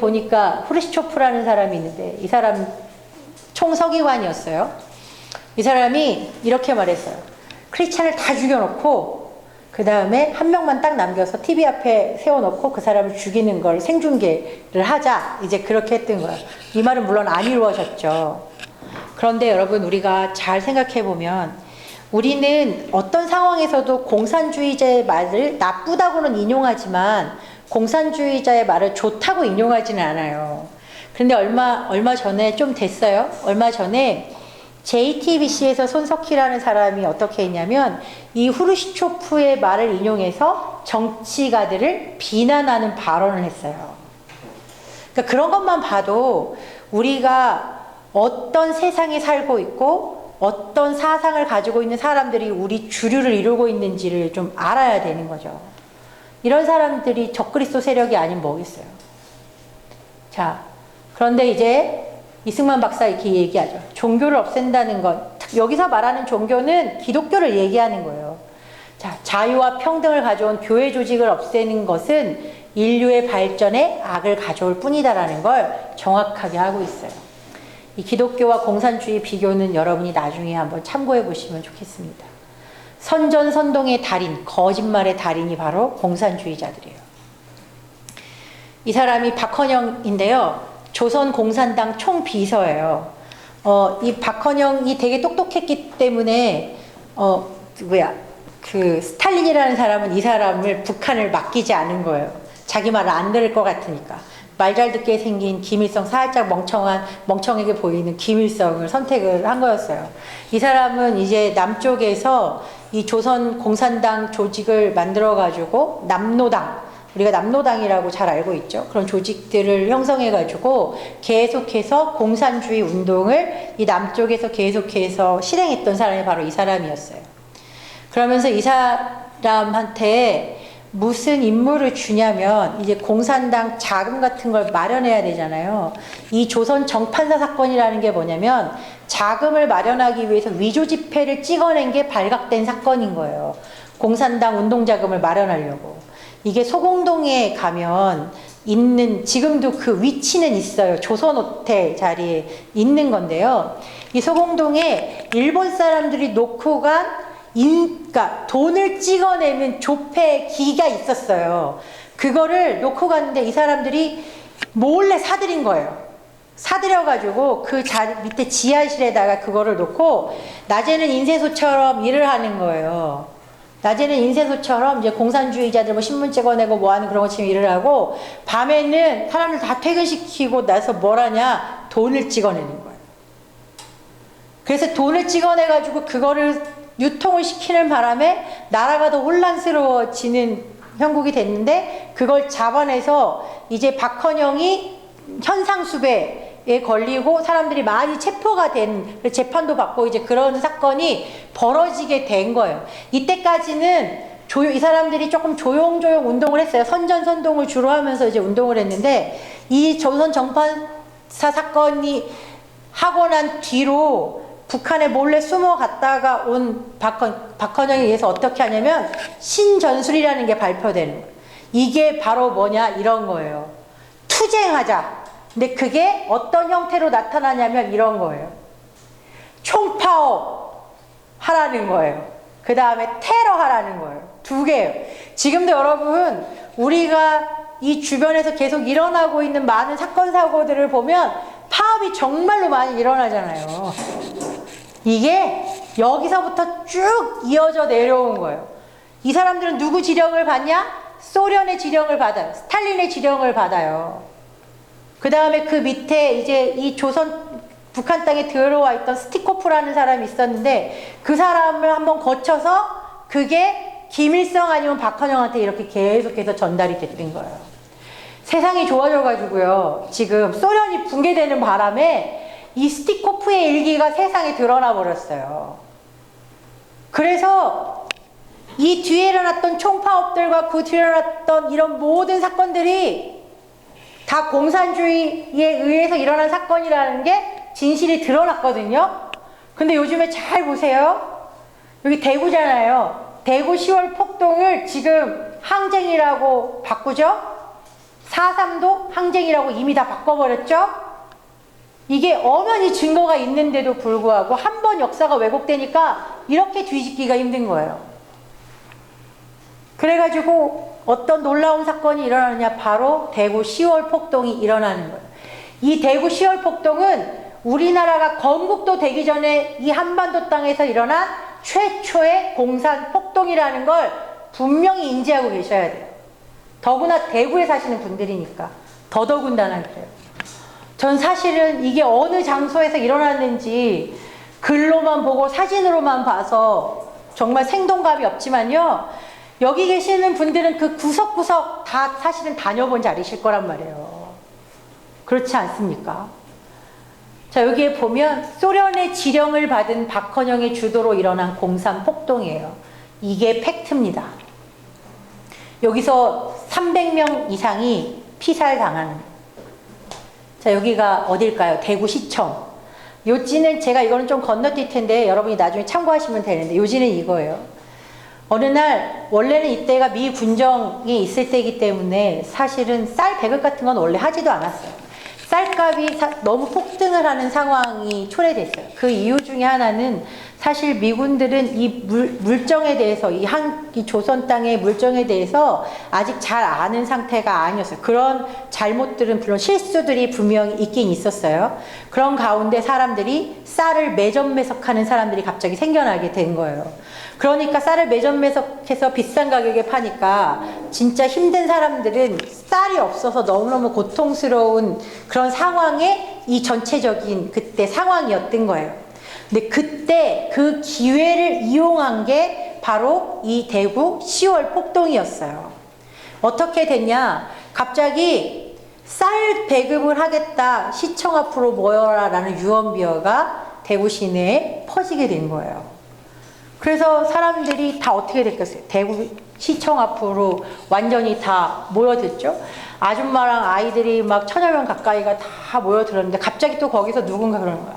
보니까 후르시초프라는 사람이 있는데 이 사람 총서기관이었어요. 이 사람이 이렇게 말했어요. 크리스찬을 다 죽여놓고 그 다음에 한 명만 딱 남겨서 TV 앞에 세워놓고 그 사람을 죽이는 걸 생중계를 하자. 이제 그렇게 했던 거예요. 이 말은 물론 안 이루어졌죠. 그런데 여러분, 우리가 잘 생각해보면 우리는 어떤 상황에서도 공산주의자의 말을 나쁘다고는 인용하지만 공산주의자의 말을 좋다고 인용하지는 않아요. 그런데 얼마 전에 좀 됐어요. 얼마 전에 JTBC에서 손석희라는 사람이 어떻게 했냐면 이 후르시초프의 말을 인용해서 정치가들을 비난하는 발언을 했어요. 그러니까 그런 것만 봐도 우리가 어떤 세상에 살고 있고 어떤 사상을 가지고 있는 사람들이 우리 주류를 이루고 있는지를 좀 알아야 되는 거죠. 이런 사람들이 적그리스도 세력이 아닌 뭐겠어요. 자, 그런데 이제 이승만 박사 이렇게 얘기하죠. 종교를 없앤다는 건, 여기서 말하는 종교는 기독교를 얘기하는 거예요. 자, 자유와 평등을 가져온 교회 조직을 없애는 것은 인류의 발전에 악을 가져올 뿐이다라는 걸 정확하게 하고 있어요. 이 기독교와 공산주의 비교는 여러분이 나중에 한번 참고해 보시면 좋겠습니다. 선전선동의 달인, 거짓말의 달인이 바로 공산주의자들이에요. 이 사람이 박헌영인데요. 조선공산당 총비서예요. 이 박헌영이 되게 똑똑했기 때문에 스탈린이라는 사람은 이 사람을 북한을 맡기지 않은 거예요. 자기 말을 안 들을 것 같으니까. 말 잘 듣게 생긴 김일성, 살짝 멍청하게 보이는 김일성을 선택을 한 거였어요. 이 사람은 이제 남쪽에서 이 조선 공산당 조직을 만들어가지고 남노당, 우리가 남노당이라고 잘 알고 있죠. 그런 조직들을 형성해가지고 계속해서 공산주의 운동을 이 남쪽에서 계속해서 실행했던 사람이 바로 이 사람이었어요. 그러면서 이 사람한테 무슨 임무를 주냐면 이제 공산당 자금 같은 걸 마련해야 되잖아요. 이 조선 정판사 사건이라는 게 뭐냐면 자금을 마련하기 위해서 위조 지폐를 찍어낸 게 발각된 사건인 거예요. 공산당 운동자금을 마련하려고. 이게 소공동에 가면 있는, 지금도 그 위치는 있어요. 조선호텔 자리에 있는 건데요. 이 소공동에 일본 사람들이 놓고 간 그러니까 돈을 찍어내는 조폐기가 있었어요. 그거를 놓고 갔는데 이 사람들이 몰래 사들인 거예요. 사들여가지고 그 자리 밑에 지하실에다가 그거를 놓고 낮에는 인쇄소처럼 일을 하는 거예요. 낮에는 인쇄소처럼 이제 공산주의자들 뭐 신문 찍어내고 뭐 하는 그런 것처럼 일을 하고 밤에는 사람들 다 퇴근시키고 나서 뭘 하냐? 돈을 찍어내는 거예요. 그래서 돈을 찍어내가지고 그거를 유통을 시키는 바람에 나라가 더 혼란스러워지는 형국이 됐는데 그걸 잡아내서 이제 박헌영이 현상수배에 걸리고 사람들이 많이 체포가 된, 재판도 받고 이제 그런 사건이 벌어지게 된 거예요. 이때까지는 이 사람들이 조금 조용조용 운동을 했어요. 선전선동을 주로 하면서 이제 운동을 했는데 이 조선 정판사 사건이 하고 난 뒤로 북한에 몰래 숨어갔다가 온 박헌영에 의해서 어떻게 하냐면 신전술이라는 게 발표되는 거예요. 이게 바로 뭐냐 이런 거예요. 투쟁하자. 근데 그게 어떤 형태로 나타나냐면 이런 거예요. 총파업 하라는 거예요. 그 다음에 테러 하라는 거예요. 두 개예요. 지금도 여러분 우리가 이 주변에서 계속 일어나고 있는 많은 사건 사고들을 보면 파업이 정말로 많이 일어나잖아요. 이게 여기서부터 쭉 이어져 내려온 거예요. 이 사람들은 누구 지령을 받냐? 소련의 지령을 받아요. 스탈린의 지령을 받아요. 그 다음에 그 밑에 이제 이 북한 땅에 들어와 있던 스티코프라는 사람이 있었는데 그 사람을 한번 거쳐서 그게 김일성 아니면 박헌영한테 이렇게 계속해서 전달이 됐던 거예요. 세상이 좋아져가지고요. 지금 소련이 붕괴되는 바람에 이 스티코프의 일기가 세상에 드러나 버렸어요. 그래서 이 뒤에 일어났던 총파업들과 그 뒤에 일어났던 이런 모든 사건들이 다 공산주의에 의해서 일어난 사건이라는 게 진실이 드러났거든요. 근데 요즘에 잘 보세요. 여기 대구잖아요. 대구 10월 폭동을 지금 항쟁이라고 바꾸죠? 4.3도 항쟁이라고 이미 다 바꿔버렸죠? 이게 엄연히 증거가 있는데도 불구하고 한 번 역사가 왜곡되니까 이렇게 뒤집기가 힘든 거예요. 그래가지고 어떤 놀라운 사건이 일어나느냐, 바로 대구 10월 폭동이 일어나는 거예요. 이 대구 10월 폭동은 우리나라가 건국도 되기 전에 이 한반도 땅에서 일어난 최초의 공산 폭동이라는 걸 분명히 인지하고 계셔야 돼요. 더구나 대구에 사시는 분들이니까 더더군다나 그래요. 전 사실은 이게 어느 장소에서 일어났는지 글로만 보고 사진으로만 봐서 정말 생동감이 없지만요, 여기 계시는 분들은 그 구석구석 다 사실은 다녀본 자리실 거란 말이에요. 그렇지 않습니까? 자, 여기에 보면 소련의 지령을 받은 박헌영의 주도로 일어난 공산 폭동이에요. 이게 팩트입니다. 여기서 300명 이상이 피살당한. 자, 여기가 어딜까요? 대구시청. 요지는 제가 이거는 좀 건너뛸 텐데 여러분이 나중에 참고하시면 되는데, 요지는 이거예요. 어느 날, 원래는 이때가 미 군정이 있을 때이기 때문에 사실은 쌀 배급 같은 건 원래 하지도 않았어요. 쌀값이 너무 폭등을 하는 상황이 초래됐어요. 그 이유 중에 하나는 사실 미군들은 이 물정에 대해서, 이 조선 땅의 물정에 대해서 아직 잘 아는 상태가 아니었어요. 그런 잘못들은, 물론 실수들이 분명히 있긴 있었어요. 그런 가운데 사람들이 쌀을 매점매석하는 사람들이 갑자기 생겨나게 된 거예요. 그러니까 쌀을 매점매석해서 비싼 가격에 파니까 진짜 힘든 사람들은 쌀이 없어서 너무너무 고통스러운 그런 상황에 이 전체적인 그때 상황이었던 거예요. 근데 그때 그 기회를 이용한 게 바로 이 대구 10월 폭동이었어요. 어떻게 됐냐? 갑자기 쌀 배급을 하겠다, 시청 앞으로 모여라 라는 유언비어가 대구 시내에 퍼지게 된 거예요. 그래서 사람들이 다 어떻게 됐겠어요? 대구 시청 앞으로 완전히 다 모여들죠. 아줌마랑 아이들이 막 1000여 명 가까이가 다 모여들었는데 갑자기 또 거기서 누군가 그러는 거야.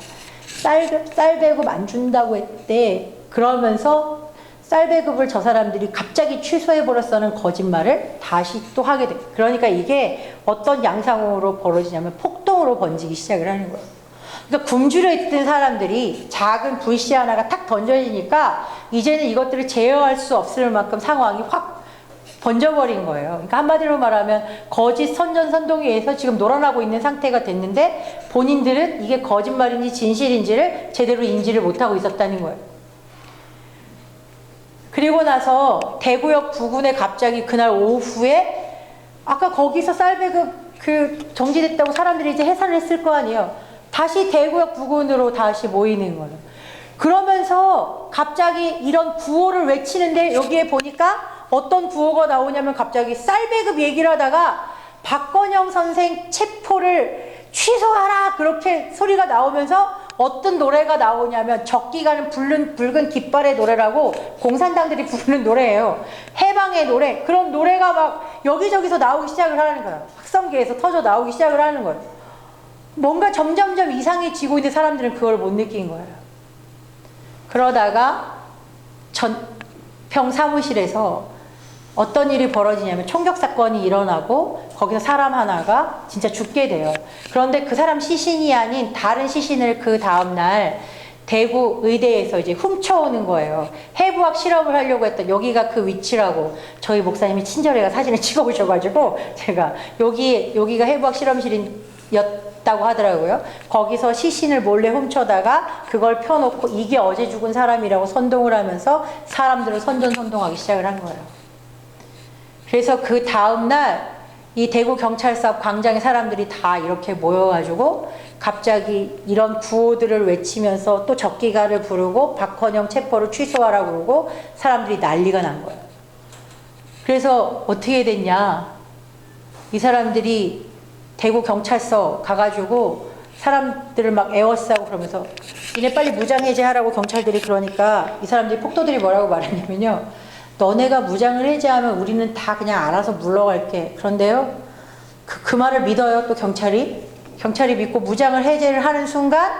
쌀 배급 안 준다고 했대. 그러면서 쌀 배급을 저 사람들이 갑자기 취소해버렸다는 거짓말을 다시 또 하게 돼. 그러니까 이게 어떤 양상으로 벌어지냐면 폭동으로 번지기 시작을 하는 거예요. 그러니까 굶주려 있던 사람들이 작은 불씨 하나가 탁 던져지니까 이제는 이것들을 제어할 수 없을 만큼 상황이 확 번져버린 거예요. 그러니까 한마디로 말하면 거짓 선전선동위에서 지금 놀아나고 있는 상태가 됐는데 본인들은 이게 거짓말인지 진실인지를 제대로 인지를 못하고 있었다는 거예요. 그리고 나서 대구역 부근에 갑자기 그날 오후에 아까 거기서 쌀배급 정지됐다고 사람들이 이제 해산을 했을 거 아니에요. 다시 대구역 부근으로 다시 모이는 거예요. 그러면서 갑자기 이런 구호를 외치는데 여기에 보니까 어떤 구호가 나오냐면 갑자기 쌀배급 얘기를 하다가 박헌영 선생 체포를 취소하라 그렇게 소리가 나오면서 어떤 노래가 나오냐면 적기가는 붉은 깃발의 노래라고 공산당들이 부르는 노래예요. 해방의 노래. 그런 노래가 막 여기저기서 나오기 시작을 하는 거예요. 확성기에서 터져 나오기 시작을 하는 거예요. 뭔가 점점점 이상해지고 있는 사람들은 그걸 못 느낀 거예요. 그러다가 전평 사무실에서 어떤 일이 벌어지냐면 총격 사건이 일어나고 거기서 사람 하나가 진짜 죽게 돼요. 그런데 그 사람 시신이 아닌 다른 시신을 그 다음날 대구 의대에서 이제 훔쳐오는 거예요. 해부학 실험을 하려고 했던, 여기가 그 위치라고 저희 목사님이 친절해가 사진을 찍어오셔가지고 제가 여기가 해부학 실험실이었다고 하더라고요. 거기서 시신을 몰래 훔쳐다가 그걸 펴놓고 이게 어제 죽은 사람이라고 선동을 하면서 사람들을 선전선동하기 시작을 한 거예요. 그래서 그 다음날 이 대구 경찰서 앞 광장에 사람들이 다 이렇게 모여가지고 갑자기 이런 구호들을 외치면서 또 적기가를 부르고 박헌영 체포를 취소하라고 그러고 사람들이 난리가 난 거예요. 그래서 어떻게 됐냐. 이 사람들이 대구 경찰서 가가지고 사람들을 막 에워싸고 그러면서 니네 빨리 무장해제하라고 경찰들이 그러니까 이 사람들이 폭도들이 뭐라고 말했냐면요. 너네가 무장을 해제하면 우리는 다 그냥 알아서 물러갈게. 그런데요. 그 말을 믿어요. 또 경찰이 믿고 무장을 해제를 하는 순간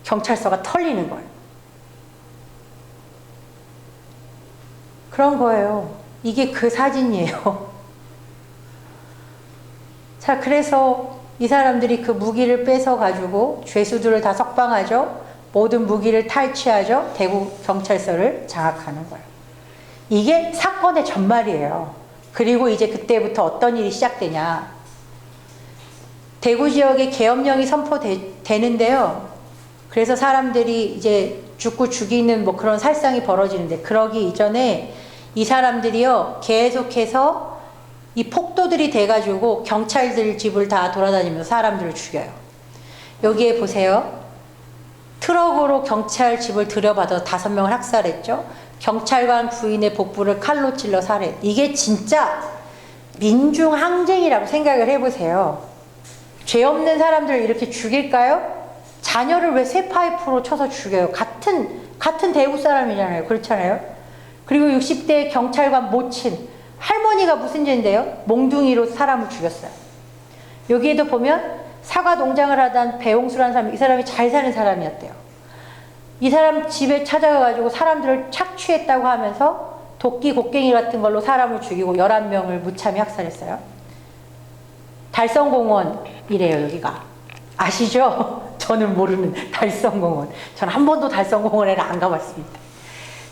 경찰서가 털리는 거예요. 그런 거예요. 이게 그 사진이에요. 자, 그래서 이 사람들이 그 무기를 뺏어 가지고 죄수들을 다 석방하죠. 모든 무기를 탈취하죠. 대구 경찰서를 장악하는 거예요. 이게 사건의 전말이에요. 그리고 이제 그때부터 어떤 일이 시작되냐. 대구 지역에 계엄령이 선포되는데요. 그래서 사람들이 이제 죽고 죽이는 뭐 그런 살상이 벌어지는데, 그러기 이전에 이 사람들이요 계속해서 이 폭도들이 돼가지고 경찰들 집을 다 돌아다니면서 사람들을 죽여요. 여기에 보세요. 트럭으로 경찰 집을 들여받아서 5명을 학살했죠. 경찰관 부인의 복부를 칼로 찔러 살해. 이게 진짜 민중항쟁이라고 생각을 해보세요. 죄 없는 사람들을 이렇게 죽일까요? 자녀를 왜 쇠파이프로 쳐서 죽여요? 같은 대구 사람이잖아요. 그렇잖아요. 그리고 60대 경찰관 모친 할머니가 무슨 죄인데요? 몽둥이로 사람을 죽였어요. 여기에도 보면 사과 농장을 하던 배용수라는 사람, 이 사람이 잘 사는 사람이었대요. 이 사람 집에 찾아가가지고 사람들을 착취했다고 하면서 도끼, 곡괭이 같은 걸로 사람을 죽이고 11명을 무참히 학살했어요. 달성공원이래요, 여기가. 아시죠? 저는 모르는 달성공원. 전 한 번도 달성공원에는 안 가봤습니다.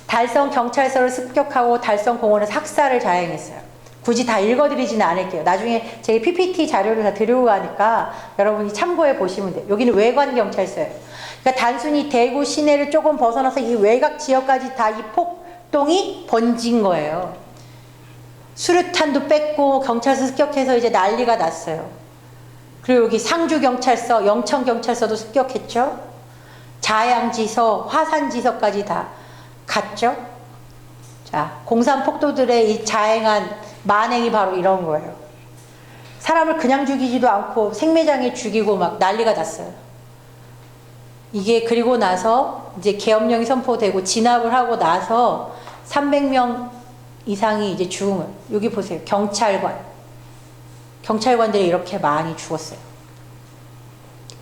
달성경찰서를 습격하고 달성공원에서 학살을 자행했어요. 굳이 다 읽어드리지는 않을게요. 나중에 제 PPT 자료를 다 드리고 가니까 여러분이 참고해 보시면 돼요. 여기는 외관경찰서예요. 그러니까 단순히 대구 시내를 조금 벗어나서 이 외곽 지역까지 다 이 폭동이 번진 거예요. 수류탄도 뺐고 경찰서 습격해서 이제 난리가 났어요. 그리고 여기 상주경찰서, 영천경찰서도 습격했죠. 자양지서, 화산지서까지 다 갔죠. 자, 공산폭도들의 이 자행한 만행이 바로 이런 거예요. 사람을 그냥 죽이지도 않고 생매장에 죽이고 막 난리가 났어요. 이게 그리고 나서 이제 계엄령이 선포되고 진압을 하고 나서 300명 이상이 이제 죽은 거예요. 여기 보세요. 경찰관들이 이렇게 많이 죽었어요.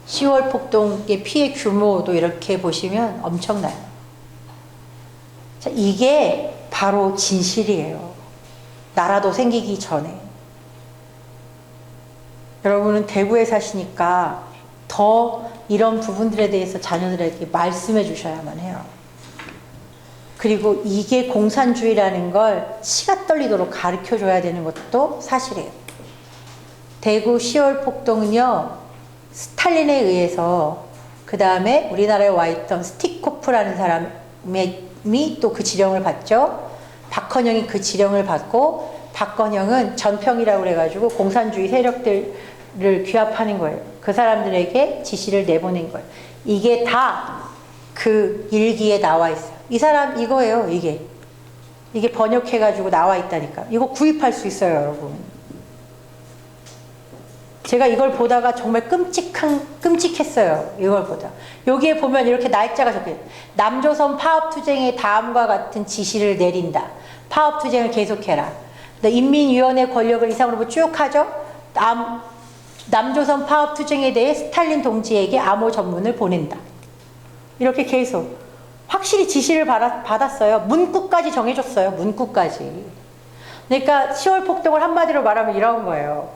10월 폭동의 피해 규모도 이렇게 보시면 엄청나요. 자, 이게 바로 진실이에요. 나라도 생기기 전에. 여러분은 대구에 사시니까 더 이런 부분들에 대해서 자녀들에게 말씀해 주셔야만 해요. 그리고 이게 공산주의라는 걸 치가 떨리도록 가르쳐 줘야 되는 것도 사실이에요. 대구 10월 폭동은요, 스탈린에 의해서, 그 다음에 우리나라에 와 있던 스티코프라는 사람이 또 그 지령을 받죠. 박헌영이 그 지령을 받고, 박헌영은 전평이라고 그래가지고 공산주의 세력들을 규합하는 거예요. 그 사람들에게 지시를 내보낸 거예요. 이게 다 그 일기에 나와 있어요. 이 사람 이거예요, 이게. 이게 번역해가지고 나와 있다니까. 이거 구입할 수 있어요, 여러분. 제가 이걸 보다가 정말 끔찍했어요. 이걸 보다. 여기에 보면 이렇게 날짜가 적혀요. 남조선 파업투쟁의 다음과 같은 지시를 내린다. 파업투쟁을 계속해라. 인민위원회 권력을 이상으로 쭉 하죠. 남조선 파업투쟁에 대해 스탈린 동지에게 암호 전문을 보낸다. 이렇게 계속 확실히 지시를 받았어요. 문구까지 정해줬어요. 문구까지. 그러니까 10월 폭동을 한마디로 말하면 이런 거예요.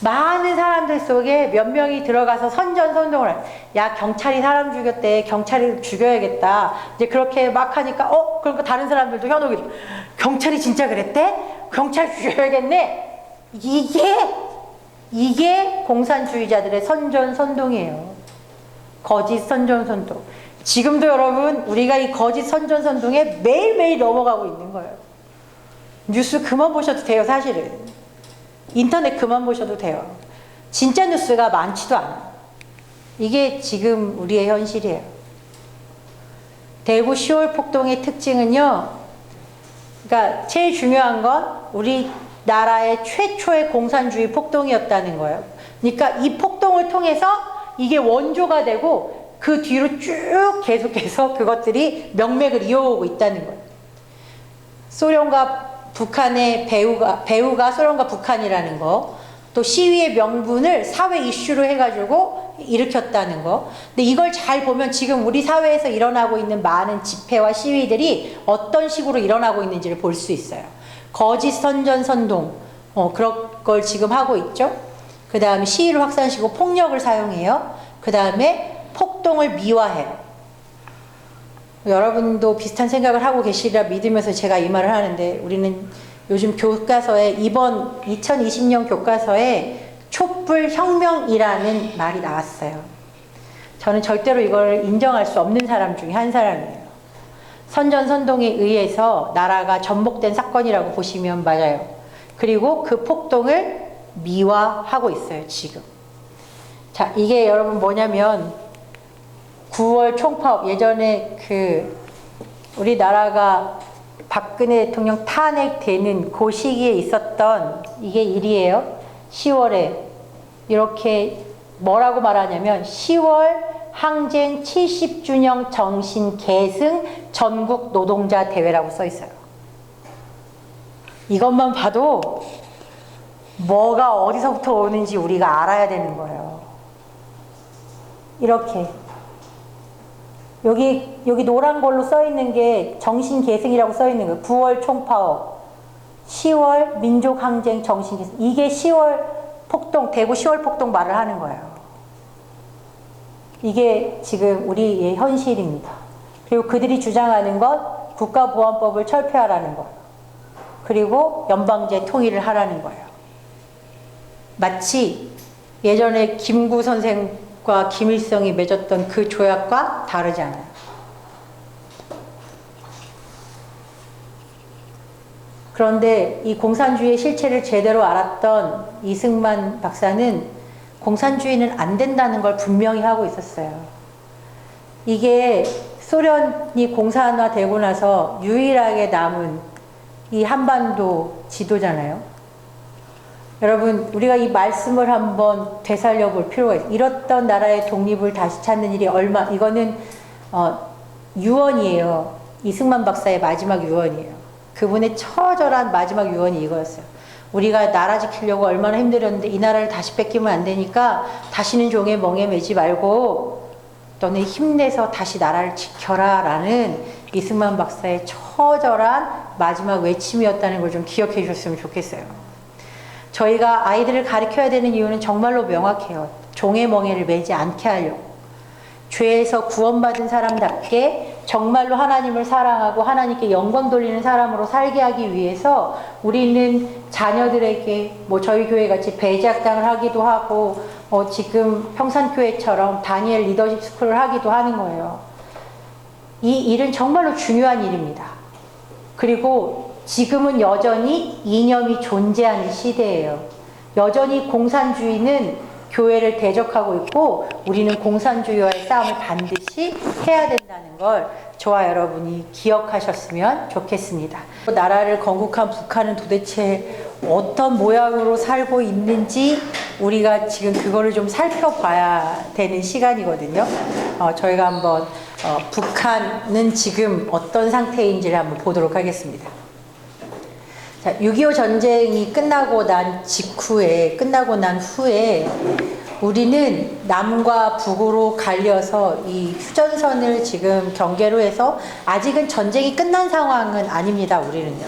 많은 사람들 속에 몇 명이 들어가서 선전선동을 해요. 야, 경찰이 사람 죽였대. 경찰을 죽여야겠다. 이제 그렇게 막 하니까 그러니까 다른 사람들도 현혹이 경찰이 진짜 그랬대? 경찰 죽여야겠네. 이게 공산주의자들의 선전선동이에요. 거짓 선전선동. 지금도 여러분 우리가 이 거짓 선전선동에 매일매일 넘어가고 있는 거예요. 뉴스 그만 보셔도 돼요. 사실은 인터넷 그만 보셔도 돼요. 진짜 뉴스가 많지도 않아요. 이게 지금 우리의 현실이에요. 대구 10월 폭동의 특징은요, 그러니까 제일 중요한 건 우리나라의 최초의 공산주의 폭동이었다는 거예요. 그러니까 이 폭동을 통해서 이게 원조가 되고 그 뒤로 쭉 계속해서 그것들이 명맥을 이어오고 있다는 거예요. 소련과 북한의 배후가 소련과 북한이라는 거, 또 시위의 명분을 사회 이슈로 해가지고 일으켰다는 거. 근데 이걸 잘 보면 지금 우리 사회에서 일어나고 있는 많은 집회와 시위들이 어떤 식으로 일어나고 있는지를 볼 수 있어요. 거짓 선전선동, 그런 걸 지금 하고 있죠. 그 다음에 시위를 확산시키고 폭력을 사용해요. 그 다음에 폭동을 미화해요. 여러분도 비슷한 생각을 하고 계시리라 믿으면서 제가 이 말을 하는데, 우리는 요즘 교과서에, 이번 2020년 교과서에 촛불혁명이라는 말이 나왔어요. 저는 절대로 이걸 인정할 수 없는 사람 중에 한 사람이에요. 선전선동에 의해서 나라가 전복된 사건이라고 보시면 맞아요. 그리고 그 폭동을 미화하고 있어요, 지금. 자, 이게 여러분 뭐냐면, 9월 총파업, 예전에 우리나라가 박근혜 대통령 탄핵되는 그 시기에 있었던 이게 일이에요. 10월에 이렇게 뭐라고 말하냐면, 10월 항쟁 70주년 정신 계승 전국 노동자 대회라고 써 있어요. 이것만 봐도 뭐가 어디서부터 오는지 우리가 알아야 되는 거예요. 이렇게 여기 노란 걸로 써 있는 게 정신 계승이라고 써 있는 거예요. 9월 총파업, 10월 민족항쟁 정신 계승. 이게 10월 폭동, 대구 10월 폭동 말을 하는 거예요. 이게 지금 우리의 현실입니다. 그리고 그들이 주장하는 것, 국가보안법을 철폐하라는 것, 그리고 연방제 통일을 하라는 거예요. 마치 예전에 김구 선생과 김일성이 맺었던 그 조약과 다르지 않아요. 그런데 이 공산주의의 실체를 제대로 알았던 이승만 박사는 공산주의는 안 된다는 걸 분명히 하고 있었어요. 이게 소련이 공산화되고 나서 유일하게 남은 이 한반도 지도잖아요. 여러분, 우리가 이 말씀을 한번 되살려 볼 필요가 있어요. 잃었던 나라의 독립을 다시 찾는 일이 이거는 유언이에요. 이승만 박사의 마지막 유언이에요. 그분의 처절한 마지막 유언이 이거였어요. 우리가 나라 지키려고 얼마나 힘들었는데 이 나라를 다시 뺏기면 안 되니까 다시는 종에 멍에 매지 말고 너네 힘내서 다시 나라를 지켜라 라는 이승만 박사의 처절한 마지막 외침이었다는 걸 좀 기억해 주셨으면 좋겠어요. 저희가 아이들을 가르쳐야 되는 이유는 정말로 명확해요. 종의 멍에를 매지 않게 하려고. 죄에서 구원받은 사람답게 정말로 하나님을 사랑하고 하나님께 영광 돌리는 사람으로 살게 하기 위해서 우리는 자녀들에게 저희 교회 같이 배제학당을 하기도 하고 지금 평산교회처럼 다니엘 리더십 스쿨을 하기도 하는 거예요. 이 일은 정말로 중요한 일입니다. 그리고 지금은 여전히 이념이 존재하는 시대예요. 여전히 공산주의는 교회를 대적하고 있고 우리는 공산주의와의 싸움을 반드시 해야 된다는 걸 저와 여러분이 기억하셨으면 좋겠습니다. 나라를 건국한 북한은 도대체 어떤 모양으로 살고 있는지 우리가 지금 그거를 좀 살펴봐야 되는 시간이거든요. 저희가 한번 북한은 지금 어떤 상태인지를 한번 보도록 하겠습니다. 자, 6.25 전쟁이 끝나고 난 후에 우리는 남과 북으로 갈려서 이 휴전선을 지금 경계로 해서 아직은 전쟁이 끝난 상황은 아닙니다. 우리는요.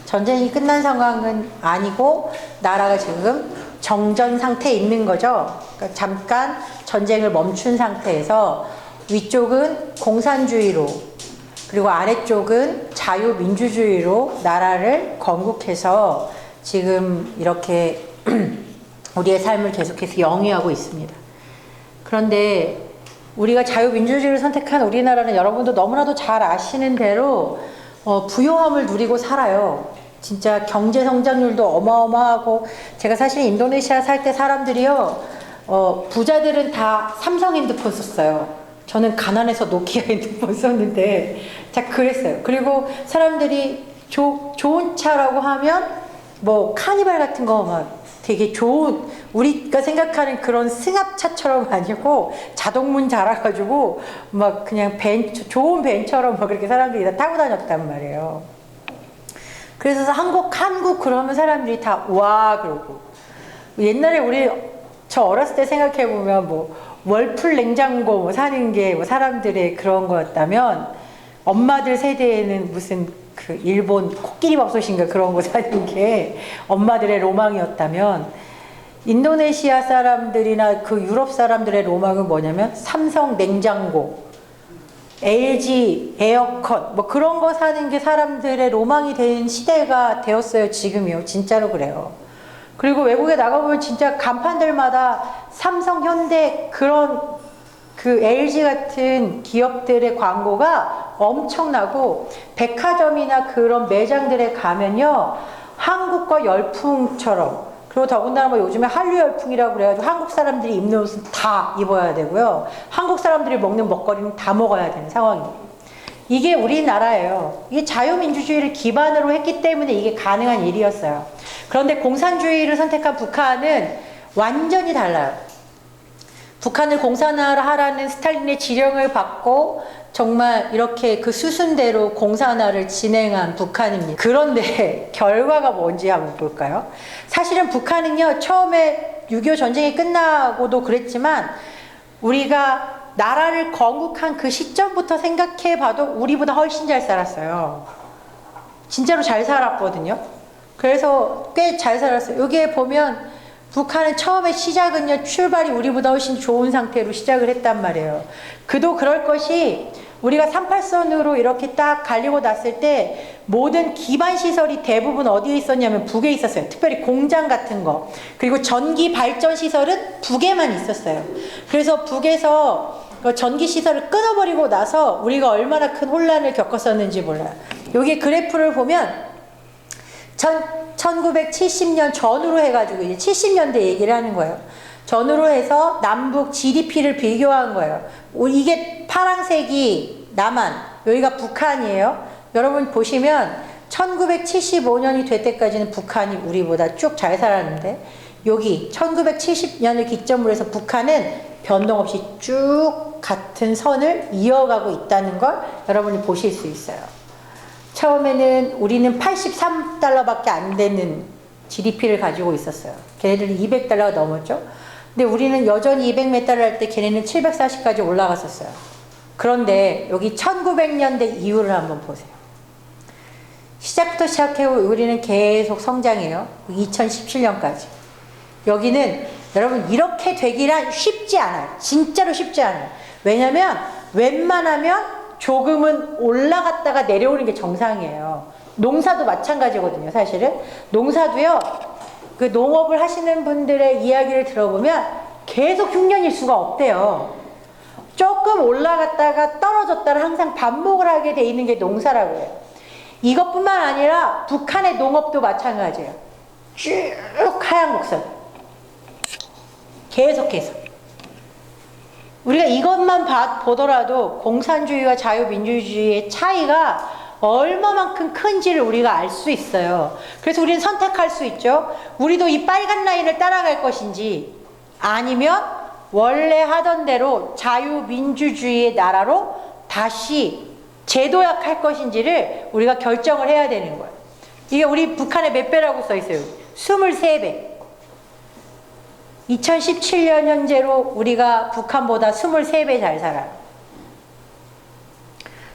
전쟁이 끝난 상황은 아니고 나라가 지금 정전 상태에 있는 거죠. 그러니까 잠깐 전쟁을 멈춘 상태에서 위쪽은 공산주의로 그리고 아래쪽은 자유민주주의로 나라를 건국해서 지금 이렇게 우리의 삶을 계속해서 영위하고 있습니다. 그런데 우리가 자유민주주의를 선택한 우리나라는 여러분도 너무나도 잘 아시는 대로 부요함을 누리고 살아요. 진짜 경제 성장률도 어마어마하고 제가 사실 인도네시아 살 때 사람들이요 부자들은 다 삼성 핸드폰 썼어요. 저는 가난해서 노키아 핸드폰 썼는데 자 그랬어요. 그리고 사람들이 좋은 차라고 하면 카니발 같은 거 막 되게 좋은 우리가 생각하는 그런 승합차처럼 아니고 자동문 달아가지고 막 그냥 좋은 벤처럼 막 그렇게 사람들이 다 타고 다녔단 말이에요. 그래서 한국 그러면 사람들이 다 와 그러고 옛날에 저 어렸을 때 생각해 보면 월풀 냉장고 사는 게 사람들의 그런 거였다면 엄마들 세대에는 무슨 일본 코끼리 밥솥인가 그런 거 사는 게 엄마들의 로망이었다면 인도네시아 사람들이나 그 유럽 사람들의 로망은 뭐냐면 삼성 냉장고, LG 에어컨 뭐 그런 거 사는 게 사람들의 로망이 된 시대가 되었어요. 지금이요. 진짜로 그래요. 그리고 외국에 나가보면 진짜 간판들마다 삼성, 현대 그런 그 LG 같은 기업들의 광고가 엄청나고 백화점이나 그런 매장들에 가면요. 한국과 열풍처럼 그리고 더군다나 뭐 요즘에 한류 열풍이라고 그래가지고 한국 사람들이 입는 옷은 다 입어야 되고요. 한국 사람들이 먹는 먹거리는 다 먹어야 되는 상황입니다. 이게 우리나라예요. 이게 자유민주주의를 기반으로 했기 때문에 이게 가능한 일이었어요. 그런데 공산주의를 선택한 북한은 완전히 달라요. 북한을 공산화하라는 스탈린의 지령을 받고 정말 이렇게 그 수순대로 공산화를 진행한 북한입니다. 그런데 결과가 뭔지 한번 볼까요? 사실은 북한은요, 처음에 6.25 전쟁이 끝나고도 그랬지만 우리가 나라를 건국한 그 시점부터 생각해 봐도 우리보다 훨씬 잘 살았어요. 진짜로 잘 살았거든요. 그래서 꽤 잘 살았어요. 여기에 보면 북한은 처음에 시작은요, 출발이 우리보다 훨씬 좋은 상태로 시작을 했단 말이에요. 그도 그럴 것이 우리가 38선으로 이렇게 딱 갈리고 났을 때 모든 기반 시설이 대부분 어디에 있었냐면 북에 있었어요. 특별히 공장 같은 거. 그리고 전기 발전 시설은 북에만 있었어요. 그래서 북에서 전기 시설을 끊어버리고 나서 우리가 얼마나 큰 혼란을 겪었었는지 몰라요. 여기 그래프를 보면 1970년 전후로 해가지고 이제 70년대 얘기를 하는 거예요. 전후로 해서 남북 GDP를 비교한 거예요. 이게 파란색이 남한, 여기가 북한이에요. 여러분 보시면 1975년이 될 때까지는 북한이 우리보다 쭉 잘 살았는데 여기 1970년을 기점으로 해서 북한은 변동 없이 쭉 같은 선을 이어가고 있다는 걸 여러분이 보실 수 있어요. 처음에는 우리는 83달러밖에 안 되는 GDP를 가지고 있었어요. 걔네들은 200달러가 넘었죠. 근데 우리는 여전히 200 몇 달러 할 때 걔네는 740까지 올라갔었어요. 그런데 여기 1900년대 이후를 한번 보세요. 시작부터 시작해 우리는 계속 성장해요. 2017년까지. 여기는 여러분 이렇게 되기란 쉽지 않아요. 진짜로 쉽지 않아요. 왜냐면 웬만하면 조금은 올라갔다가 내려오는 게 정상이에요. 농사도 마찬가지거든요, 사실은. 농사도요, 그 농업을 하시는 분들의 이야기를 들어보면 계속 흉년일 수가 없대요. 조금 올라갔다가 떨어졌다를 항상 반복을 하게 돼 있는 게 농사라고 해요. 이것뿐만 아니라 북한의 농업도 마찬가지예요. 쭉 하얀 곡선. 계속해서. 우리가 이것만 보더라도 공산주의와 자유민주주의의 차이가 얼마만큼 큰지를 우리가 알 수 있어요. 그래서 우리는 선택할 수 있죠. 우리도 이 빨간 라인을 따라갈 것인지 아니면 원래 하던 대로 자유민주주의의 나라로 다시 재도약할 것인지를 우리가 결정을 해야 되는 거예요. 이게 우리 북한의 몇 배라고 써 있어요. 23배. 2017년 현재로 우리가 북한보다 23배 잘 살아요.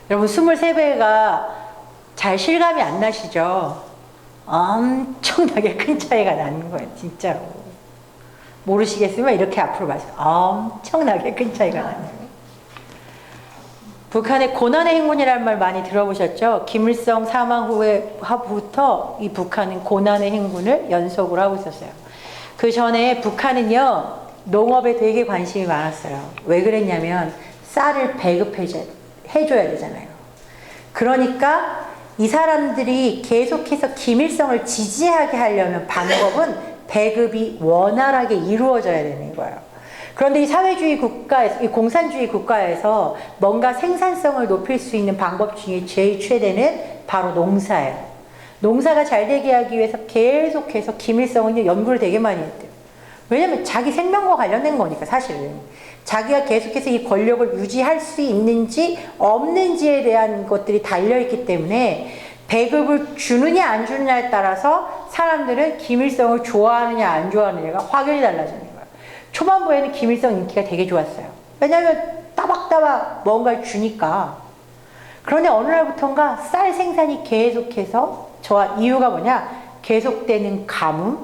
여러분 23배가 잘 실감이 안 나시죠? 엄청나게 큰 차이가 나는 거예요. 진짜로. 모르시겠으면 이렇게 앞으로 마세요. 엄청나게 큰 차이가 나는 거예요. 북한의 고난의 행군이라는 말 많이 들어보셨죠? 김일성 사망 후부터 이 북한은 고난의 행군을 연속으로 하고 있었어요. 그 전에 북한은요, 농업에 되게 관심이 많았어요. 왜 그랬냐면, 쌀을 배급해줘야 되잖아요. 그러니까 이 사람들이 계속해서 김일성을 지지하게 하려면 방법은 배급이 원활하게 이루어져야 되는 거예요. 그런데 이 사회주의 국가에서, 이 공산주의 국가에서 뭔가 생산성을 높일 수 있는 방법 중에 제일 최대는 바로 농사예요. 농사가 잘 되게 하기 위해서 계속해서 김일성은 연구를 되게 많이 했대요. 왜냐면 자기 생명과 관련된 거니까 사실은. 자기가 계속해서 이 권력을 유지할 수 있는지 없는지에 대한 것들이 달려있기 때문에 배급을 주느냐 안 주느냐에 따라서 사람들은 김일성을 좋아하느냐 안 좋아하느냐가 확연히 달라지는 거예요. 초반부에는 김일성 인기가 되게 좋았어요. 왜냐면 따박따박 뭔가를 주니까. 그런데 어느 날부터인가 쌀 생산이 계속해서 이유가 뭐냐? 계속되는 가뭄,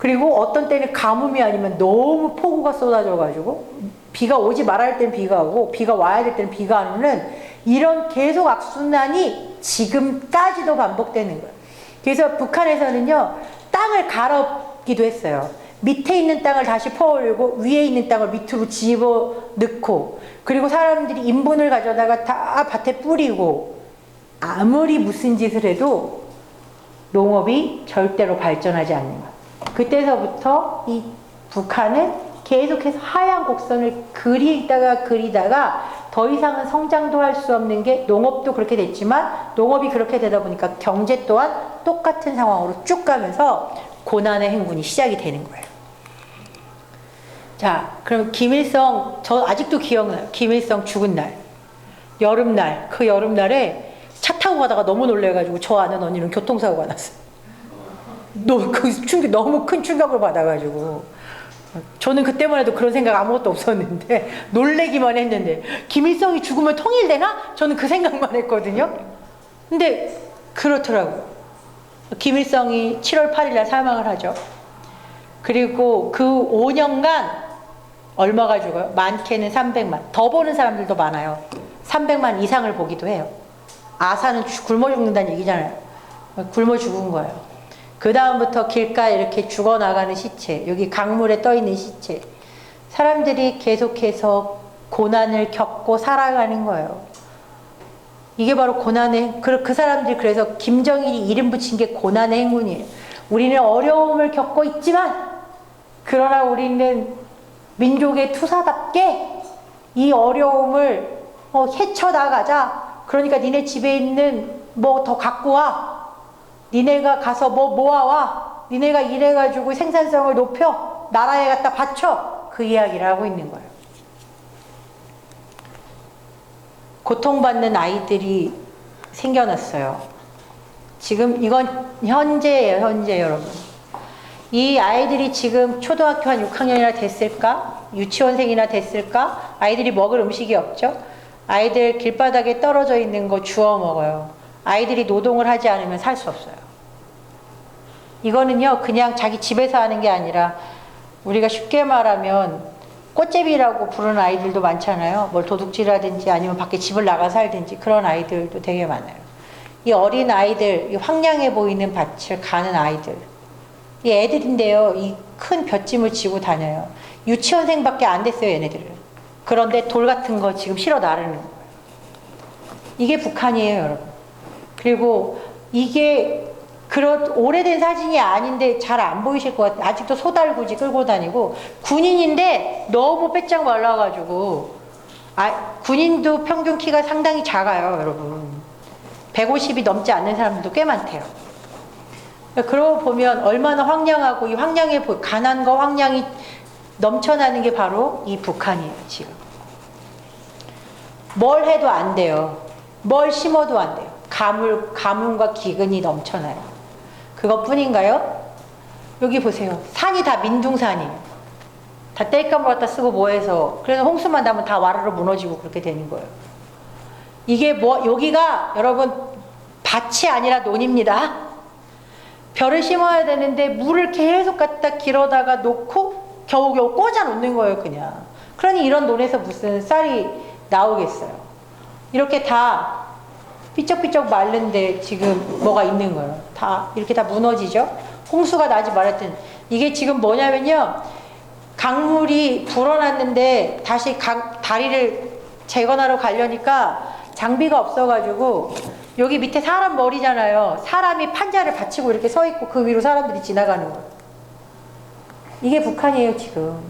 그리고 어떤 때는 가뭄이 아니면 너무 폭우가 쏟아져가지고 비가 오지 말아야 할 때는 비가 오고 비가 와야 될 때는 비가 안 오는 이런 계속 악순환이 지금까지도 반복되는 거예요. 그래서 북한에서는요, 땅을 갈아엎기도 했어요. 밑에 있는 땅을 다시 퍼올리고 위에 있는 땅을 밑으로 집어넣고, 그리고 사람들이 인분을 가져다가 다 밭에 뿌리고, 아무리 무슨 짓을 해도 농업이 절대로 발전하지 않는 거예요. 그때서부터 이 북한은 계속해서 하얀 곡선을 그리다가 더 이상은 성장도 할 수 없는 게, 농업도 그렇게 됐지만 농업이 그렇게 되다 보니까 경제 또한 똑같은 상황으로 쭉 가면서 고난의 행군이 시작이 되는 거예요. 자, 그럼 김일성, 저 아직도 기억나요. 김일성 죽은 날, 여름날, 그 여름날에 차 타고 가다가 너무 놀래가지고 저 아는 언니는 교통사고가 났어요. 너무 큰 충격을 받아가지고. 저는 그때만 해도 그런 생각 아무것도 없었는데, 놀래기만 했는데, 김일성이 죽으면 통일되나? 저는 그 생각만 했거든요. 근데 그렇더라고요. 김일성이 7월 8일 날 사망을 하죠. 그리고 그 5년간 얼마가 죽어요? 많게는 300만. 더 보는 사람들도 많아요. 300만 이상을 보기도 해요. 아사는 굶어 죽는다는 얘기잖아요. 굶어 죽은 거예요. 그 다음부터 길가에 이렇게 죽어나가는 시체, 여기 강물에 떠있는 시체, 사람들이 계속해서 고난을 겪고 살아가는 거예요. 이게 바로 고난의, 그 사람들이 그래서 김정일이 이름 붙인 게 고난의 행군이에요. 우리는 어려움을 겪고 있지만, 그러나 우리는 민족의 투사답게 이 어려움을 헤쳐나가자. 그러니까 니네 집에 있는 뭐 더 갖고 와. 니네가 가서 뭐 모아와. 니네가 이래가지고 생산성을 높여. 나라에 갖다 바쳐. 그 이야기를 하고 있는 거예요. 고통받는 아이들이 생겨났어요. 지금 이건 현재예요, 현재 여러분. 이 아이들이 지금 초등학교 한 6학년이나 됐을까? 유치원생이나 됐을까? 아이들이 먹을 음식이 없죠? 아이들 길바닥에 떨어져 있는 거 주워 먹어요. 아이들이 노동을 하지 않으면 살 수 없어요. 이거는요, 그냥 자기 집에서 하는 게 아니라, 우리가 쉽게 말하면 꽃제비라고 부르는 아이들도 많잖아요. 뭘 도둑질하든지 아니면 밖에 집을 나가 살든지 그런 아이들도 되게 많아요. 이 어린 아이들, 이 황량해 보이는 밭을 가는 아이들, 이 애들인데요, 이 큰 볏짐을 지고 다녀요. 유치원생밖에 안 됐어요, 얘네들은. 그런데 돌 같은 거 지금 실어 나르는 거예요. 이게 북한이에요, 여러분. 그리고 이게 그런 오래된 사진이 아닌데 잘 안 보이실 것 같아요. 아직도 소달구지 끌고 다니고, 군인인데 너무 빼짝 말라가지고, 군인도 평균 키가 상당히 작아요, 여러분. 150이 넘지 않는 사람들도 꽤 많대요. 그러고 보면 얼마나 황량하고, 이 황량해 가난과 황량이 넘쳐나는 게 바로 이 북한이에요, 지금. 뭘 해도 안 돼요. 뭘 심어도 안 돼요. 가뭄과 기근이 넘쳐나요. 그것뿐인가요? 여기 보세요. 산이 다 민둥산이에요. 다 땔감을 갖다 쓰고 뭐해서, 그래서 홍수만 나면 다 와르르 무너지고 그렇게 되는 거예요. 이게 여기가 여러분 밭이 아니라 논입니다. 벼를 심어야 되는데 물을 계속 갖다 길어다가 놓고 겨우겨우 꽂아 놓는 거예요, 그냥. 그러니 이런 논에서 무슨 쌀이 나오겠어요. 이렇게 다 삐쩍삐쩍 마른데 지금 뭐가 있는 거예요. 다 이렇게 다 무너지죠. 홍수가 나지 말았든, 이게 지금 뭐냐면요, 강물이 불어났는데 다시 다리를 재건하러 가려니까 장비가 없어가지고, 여기 밑에 사람 머리잖아요. 사람이 판자를 받치고 이렇게 서 있고 그 위로 사람들이 지나가는 거예요. 이게 북한이에요, 지금.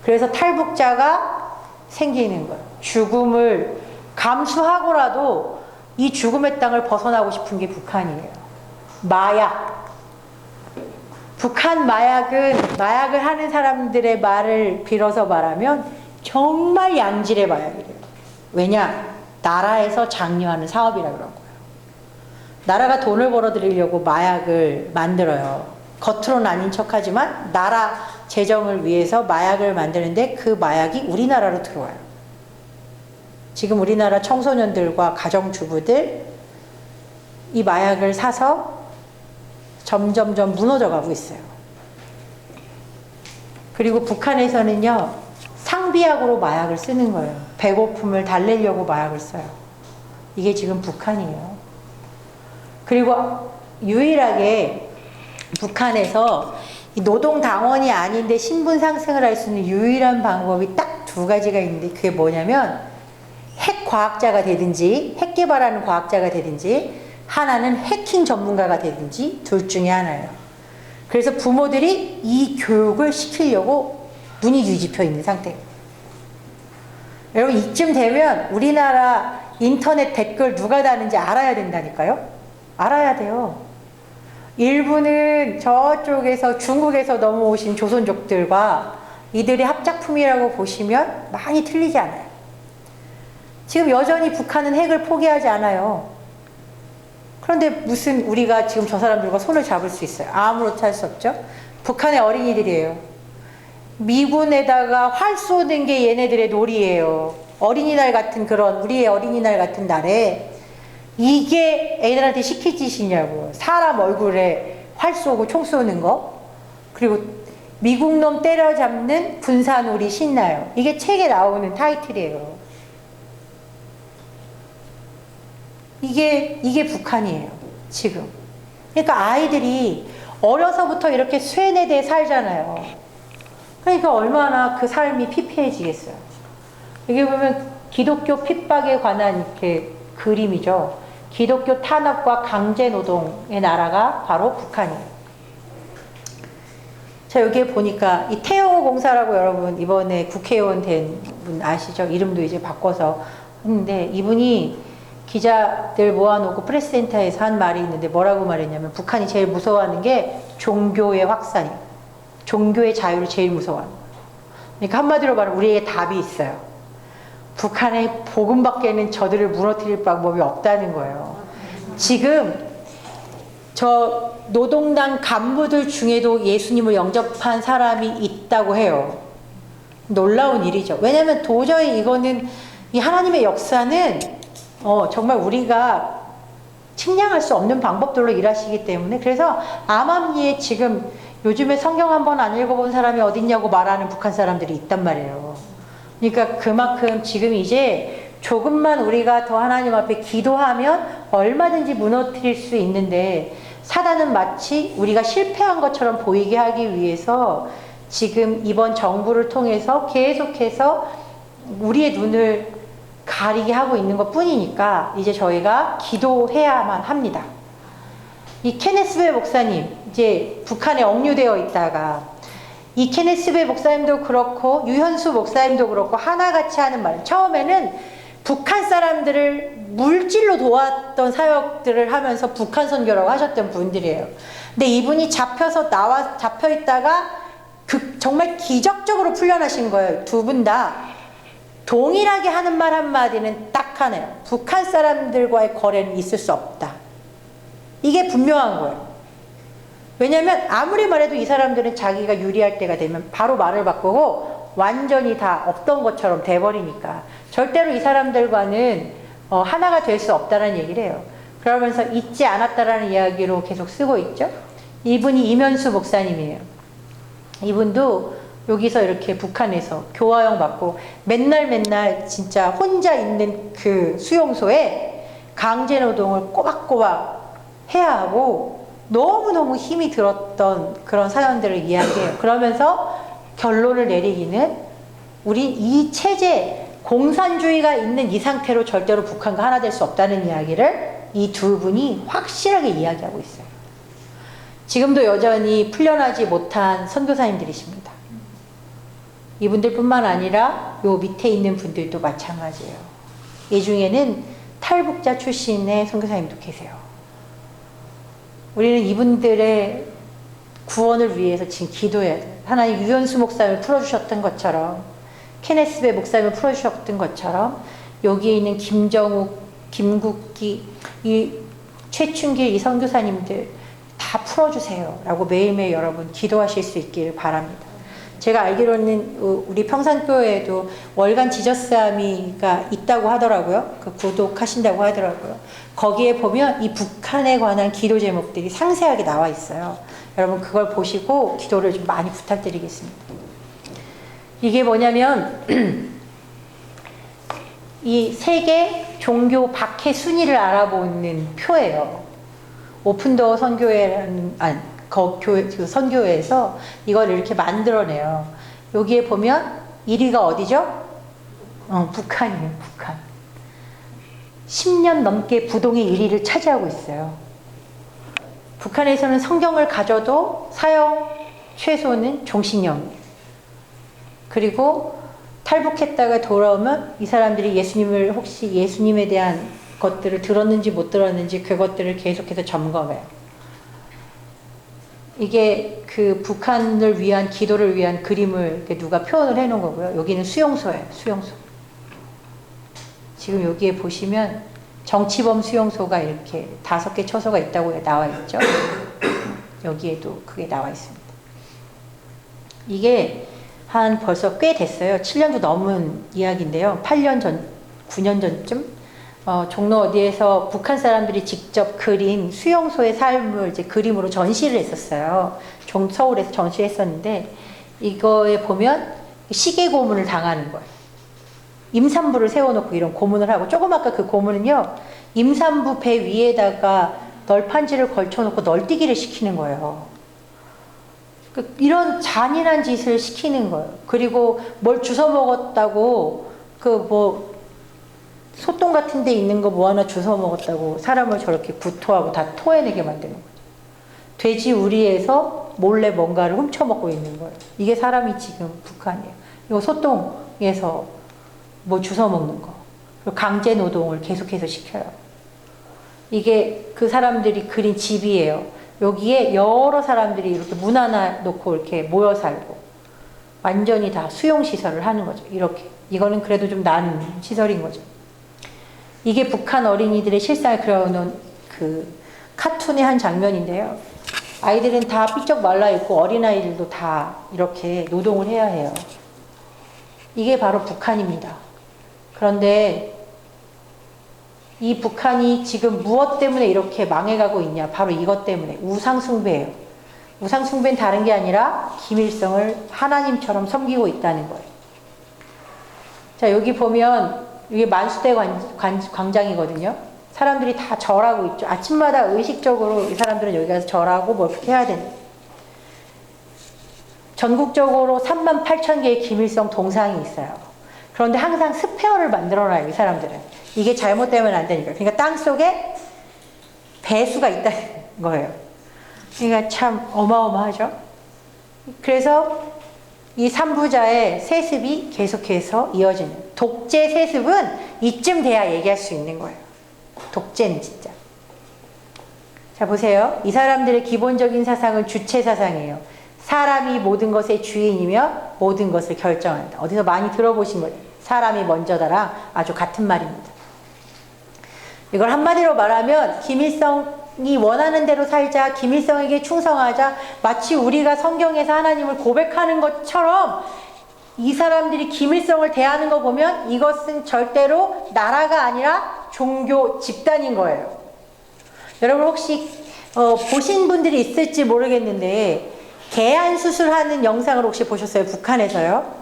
그래서 탈북자가 생기는 거예요. 죽음을 감수하고라도 이 죽음의 땅을 벗어나고 싶은 게 북한이에요. 마약. 북한 마약을 하는 사람들의 말을 빌어서 말하면 정말 양질의 마약이래요. 왜냐? 나라에서 장려하는 사업이라 그런 거예요. 나라가 돈을 벌어들이려고 마약을 만들어요. 겉으로는 아닌 척하지만 나라 재정을 위해서 마약을 만드는데, 그 마약이 우리나라로 들어와요. 지금 우리나라 청소년들과 가정주부들 이 마약을 사서 점점점 무너져 가고 있어요. 그리고 북한에서는요, 상비약으로 마약을 쓰는 거예요. 배고픔을 달래려고 마약을 써요. 이게 지금 북한이에요. 그리고 유일하게 북한에서 노동당원이 아닌데 신분 상승을 할 수 있는 유일한 방법이 딱 두 가지가 있는데, 그게 뭐냐면 핵 과학자가 되든지 핵 개발하는 과학자가 되든지, 하나는 해킹 전문가가 되든지, 둘 중에 하나예요. 그래서 부모들이 이 교육을 시키려고 눈이 뒤집혀 있는 상태예요. 여러분, 이쯤 되면 우리나라 인터넷 댓글 누가 다는지 알아야 된다니까요. 알아야 돼요. 일부는 저쪽에서 중국에서 넘어오신 조선족들과 이들의 합작품이라고 보시면 많이 틀리지 않아요. 지금 여전히 북한은 핵을 포기하지 않아요. 그런데 무슨 우리가 지금 저 사람들과 손을 잡을 수 있어요? 아무렇지 할 수 없죠. 북한의 어린이들이에요. 미군에다가 활 쏘는 게 얘네들의 놀이예요. 어린이날 같은, 그런 우리의 어린이날 같은 날에 이게 애들한테 시킬 짓이냐고. 사람 얼굴에 활 쏘고 총 쏘는 거. 그리고 미국놈 때려잡는 군사놀이 신나요. 이게 책에 나오는 타이틀이에요. 이게 북한이에요, 지금. 그러니까 아이들이 어려서부터 이렇게 쇠뇌대에 살잖아요. 그러니까 얼마나 그 삶이 피폐해지겠어요. 여기 보면 기독교 핍박에 관한 이렇게 그림이죠. 기독교 탄압과 강제노동의 나라가 바로 북한이에요. 자, 여기에 보니까 이 태영호 공사라고, 여러분 이번에 국회의원 된 분 아시죠? 이름도 이제 바꿔서 했는데, 이분이 기자들 모아놓고 프레스센터에서 한 말이 있는데 뭐라고 말했냐면, 북한이 제일 무서워하는 게 종교의 확산이에요. 종교의 자유를 제일 무서워하는 거예요. 그러니까 한마디로 말하면 우리에게 답이 있어요. 북한의 복음밖에는 저들을 무너뜨릴 방법이 없다는 거예요. 지금 저 노동당 간부들 중에도 예수님을 영접한 사람이 있다고 해요. 놀라운 일이죠. 왜냐하면 도저히 이거는, 이 하나님의 역사는 정말 우리가 측량할 수 없는 방법들로 일하시기 때문에, 그래서 암암리에 지금 요즘에 성경 한 번 안 읽어본 사람이 어딨냐고 말하는 북한 사람들이 있단 말이에요. 그러니까 그만큼 지금 이제 조금만 우리가 더 하나님 앞에 기도하면 얼마든지 무너뜨릴 수 있는데, 사단은 마치 우리가 실패한 것처럼 보이게 하기 위해서 지금 이번 정부를 통해서 계속해서 우리의 눈을 가리게 하고 있는 것 뿐이니까, 이제 저희가 기도해야만 합니다. 이 케네스 베 목사님, 이제 북한에 억류되어 있다가, 이 케네스 베 목사님도 그렇고 유현수 목사님도 그렇고 하나같이 하는 말, 처음에는 북한 사람들을 물질로 도왔던 사역들을 하면서 북한 선교라고 하셨던 분들이에요. 근데 이분이 잡혀 있다가 정말 기적적으로 풀려나신 거예요. 두 분 다 동일하게 하는 말 한마디는 딱 하네요. 북한 사람들과의 거래는 있을 수 없다. 이게 분명한 거예요. 왜냐면 아무리 말해도 이 사람들은 자기가 유리할 때가 되면 바로 말을 바꾸고 완전히 다 없던 것처럼 돼버리니까 절대로 이 사람들과는 하나가 될 수 없다는 얘기를 해요. 그러면서 잊지 않았다라는 이야기로 계속 쓰고 있죠. 이분이 임현수 목사님이에요. 이분도 여기서 이렇게 북한에서 교화형 받고 맨날 진짜 혼자 있는 그 수용소에 강제노동을 꼬박꼬박 해야 하고 너무너무 힘이 들었던 그런 사연들을 이야기해요. 그러면서 결론을 내리기는, 우리 이 체제, 공산주의가 있는 이 상태로 절대로 북한과 하나 될 수 없다는 이야기를 이 두 분이 확실하게 이야기하고 있어요. 지금도 여전히 풀려나지 못한 선교사님들이십니다. 이분들뿐만 아니라 요 밑에 있는 분들도 마찬가지예요. 이 중에는 탈북자 출신의 선교사님도 계세요. 우리는 이분들의 구원을 위해서 지금 기도해야 돼요. 하나님 유현수 목사님을 풀어주셨던 것처럼, 케네스 베 목사님을 풀어주셨던 것처럼, 여기에 있는 김정욱, 김국기, 이 최춘길 이 선교사님들 다 풀어주세요 라고 매일매일 여러분 기도하실 수 있기를 바랍니다. 제가 알기로는 우리 평산교회에도 월간 지저스아미가 있다고 하더라고요. 그 구독하신다고 하더라고요. 거기에 보면 이 북한에 관한 기도 제목들이 상세하게 나와 있어요. 여러분 그걸 보시고 기도를 좀 많이 부탁드리겠습니다. 이게 뭐냐면 이 세계 종교 박해 순위를 알아보는 표예요. 오픈도어 선교회라는 그 선교회에서 이걸 이렇게 만들어내요. 여기에 보면 1위가 어디죠? 북한이에요. 북한. 10년 넘게 부동의 1위를 차지하고 있어요. 북한에서는 성경을 가져도 사형 최소는 종신형이에요. 그리고 탈북했다가 돌아오면 이 사람들이 예수님을 혹시 예수님에 대한 것들을 들었는지 못 들었는지 그것들을 계속해서 점검해요. 이게 그 북한을 위한 기도를 위한 그림을 누가 표현을 해 놓은 거고요. 여기는 수용소예요. 수용소. 지금 여기에 보시면 정치범 수용소가 이렇게 5개 처소가 있다고 나와 있죠. 여기에도 그게 나와 있습니다. 이게 한 벌써 꽤 됐어요. 7년도 넘은 이야기인데요. 8년 전, 9년 전쯤 종로 어디에서 북한 사람들이 직접 그린 수용소의 삶을 이제 그림으로 전시를 했었어요. 서울에서 전시했었는데 이거에 보면 시계 고문을 당하는 거예요. 임산부를 세워놓고 이런 고문을 하고 조그맣게 그 고문은요. 임산부 배 위에다가 널판지를 걸쳐놓고 널뛰기를 시키는 거예요. 이런 잔인한 짓을 시키는 거예요. 그리고 뭘 주워 먹었다고 소똥 같은 데 있는 거 뭐 하나 주워 먹었다고 사람을 저렇게 구토하고 다 토해내게 만드는 거죠. 돼지 우리에서 몰래 뭔가를 훔쳐먹고 있는 거예요. 이게 사람이 지금 북한이에요. 이거 소똥에서 뭐 주워 먹는 거. 그리고 강제 노동을 계속해서 시켜요. 이게 그 사람들이 그린 집이에요. 여기에 여러 사람들이 이렇게 문 하나 놓고 이렇게 모여 살고 완전히 다 수용시설을 하는 거죠. 이렇게. 이거는 그래도 좀 나은 시설인 거죠. 이게 북한 어린이들의 실상을 그려놓은 그 카툰의 한 장면인데요. 아이들은 다 삐쩍 말라있고 어린아이들도 다 이렇게 노동을 해야 해요. 이게 바로 북한입니다. 그런데 이 북한이 지금 무엇 때문에 이렇게 망해가고 있냐? 바로 이것 때문에 우상숭배예요. 우상숭배는 다른 게 아니라 김일성을 하나님처럼 섬기고 있다는 거예요. 자, 여기 보면 이게 만수대 광장이거든요. 사람들이 다 절하고 있죠. 아침마다 의식적으로 이 사람들은 여기 가서 절하고 뭐 이렇게 해야 되는. 전국적으로 38,000개의 김일성 동상이 있어요. 그런데 항상 스페어를 만들어놔요, 이 사람들은. 이게 잘못되면 안 되니까. 그러니까 땅 속에 배수가 있다는 거예요. 그러니까 참 어마어마하죠. 그래서 이 삼부자의 세습이 계속해서 이어지는. 독재 세습은 이쯤 돼야 얘기할 수 있는 거예요. 독재는 진짜. 자, 보세요. 이 사람들의 기본적인 사상은 주체 사상이에요. 사람이 모든 것의 주인이며 모든 것을 결정한다. 어디서 많이 들어보신 거예요. 사람이 먼저다랑 아주 같은 말입니다. 이걸 한마디로 말하면 김일성이 원하는 대로 살자, 김일성에게 충성하자, 마치 우리가 성경에서 하나님을 고백하는 것처럼 이 사람들이 김일성을 대하는 거 보면 이것은 절대로 나라가 아니라 종교 집단인 거예요. 여러분 혹시 보신 분들이 있을지 모르겠는데 개안 수술하는 영상을 혹시 보셨어요? 북한에서요?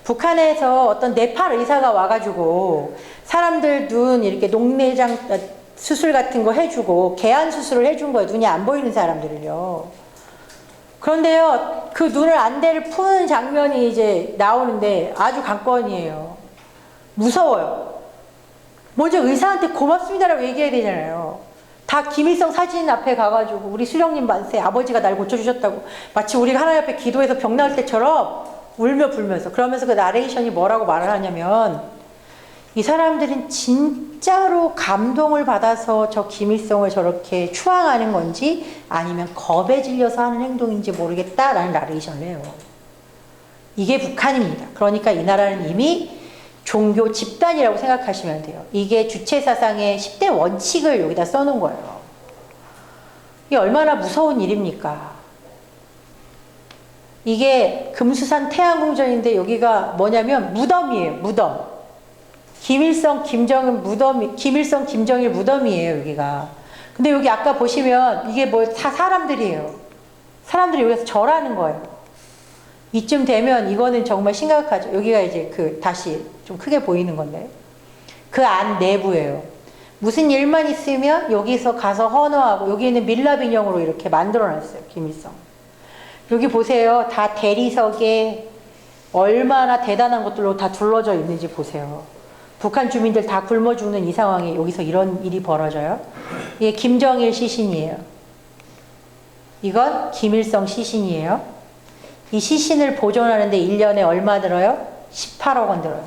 북한에서 어떤 네팔 의사가 와가지고 사람들 눈 이렇게 녹내장 수술 같은 거 해주고 개안 수술을 해준 거예요. 눈이 안 보이는 사람들을요. 그런데요, 그 눈을 안대를 푸는 장면이 이제 나오는데 아주 관건이에요. 무서워요. 먼저 의사한테 고맙습니다라고 얘기해야 되잖아요. 다 김일성 사진 앞에 가가지고 우리 수령님 만세, 아버지가 날 고쳐주셨다고 마치 우리가 하나님 앞에 기도해서 병 나을 때처럼 울며 불면서. 그러면서 그 나레이션이 뭐라고 말을 하냐면 이 사람들은 진짜로 감동을 받아서 저 김일성을 저렇게 추앙하는 건지 아니면 겁에 질려서 하는 행동인지 모르겠다라는 나레이션을 해요. 이게 북한입니다. 그러니까 이 나라는 이미 종교 집단이라고 생각하시면 돼요. 이게 주체사상의 10대 원칙을 여기다 써놓은 거예요. 이게 얼마나 무서운 일입니까? 이게 금수산 태양궁전인데 여기가 뭐냐면 무덤이에요. 무덤. 김일성, 김정일 무덤이에요, 여기가. 근데 여기 아까 보시면 이게 뭐 다 사람들이에요. 사람들이 여기서 절하는 거예요. 이쯤 되면 이거는 정말 심각하죠. 여기가 이제 다시 좀 크게 보이는 건데. 그 안 내부예요. 무슨 일만 있으면 여기서 가서 헌화하고, 여기는 밀랍 인형으로 이렇게 만들어 놨어요. 김일성. 여기 보세요. 다 대리석에 얼마나 대단한 것들로 다 둘러져 있는지 보세요. 북한 주민들 다 굶어 죽는 이 상황에 여기서 이런 일이 벌어져요. 이게 김정일 시신이에요. 이건 김일성 시신이에요. 이 시신을 보존하는데 1년에 얼마 들어요? 18억 원 들어요.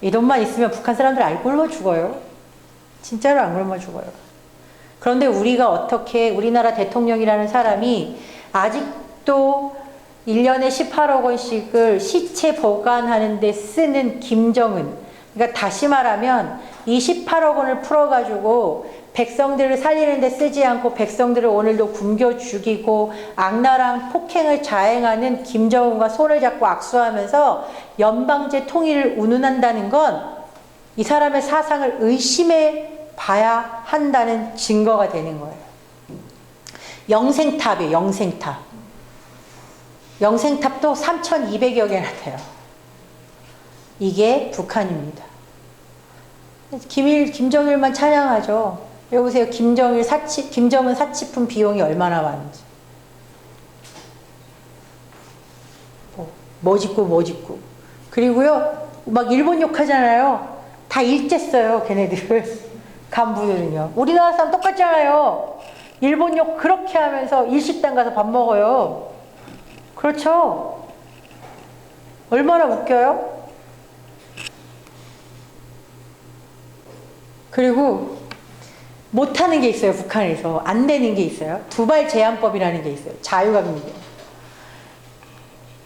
이 돈만 있으면 북한 사람들 안 굶어 죽어요. 진짜로 안 굶어 죽어요. 그런데 우리가 어떻게, 우리나라 대통령이라는 사람이 아직도 1년에 18억 원씩을 시체 보관하는 데 쓰는 김정은. 그러니까 다시 말하면 이 18억 원을 풀어가지고 백성들을 살리는 데 쓰지 않고 백성들을 오늘도 굶겨 죽이고 악랄한 폭행을 자행하는 김정은과 손을 잡고 악수하면서 연방제 통일을 운운한다는 건 이 사람의 사상을 의심해 봐야 한다는 증거가 되는 거예요. 영생탑이에요. 영생탑. 영생탑도 3,200여 개나 돼요. 이게 북한입니다. 김정일만 찬양하죠. 여보세요. 김정은 사치품 비용이 얼마나 많은지. 뭐 짓고. 그리고요, 막 일본 욕하잖아요. 다 일제 써요, 걔네들. 간부들은요. 우리나라 사람 똑같잖아요. 일본 욕 그렇게 하면서 일식당 가서 밥 먹어요. 그렇죠? 얼마나 웃겨요? 그리고 못하는 게 있어요. 북한에서 안 되는 게 있어요. 두발 제한법이라는 게 있어요. 자유각국이에요.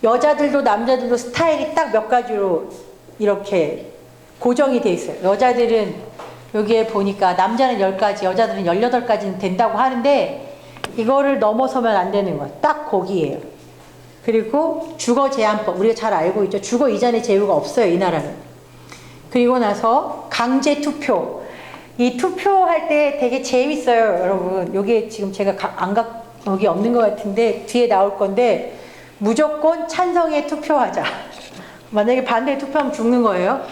여자들도 남자들도 스타일이 딱 몇 가지로 이렇게 고정이 돼 있어요. 여자들은 여기에 보니까 남자는 10가지, 여자들은 18가지는 된다고 하는데 이거를 넘어서면 안 되는 거예요. 딱 거기에요. 그리고 주거 제한법, 우리가 잘 알고 있죠. 주거 이전의 제휴가 없어요, 이 나라는. 그리고 나서 강제 투표. 이 투표할 때 되게 재밌어요, 여러분. 여기 지금 제가 여기 없는 것 같은데 뒤에 나올 건데 무조건 찬성에 투표하자. 만약에 반대에 투표하면 죽는 거예요.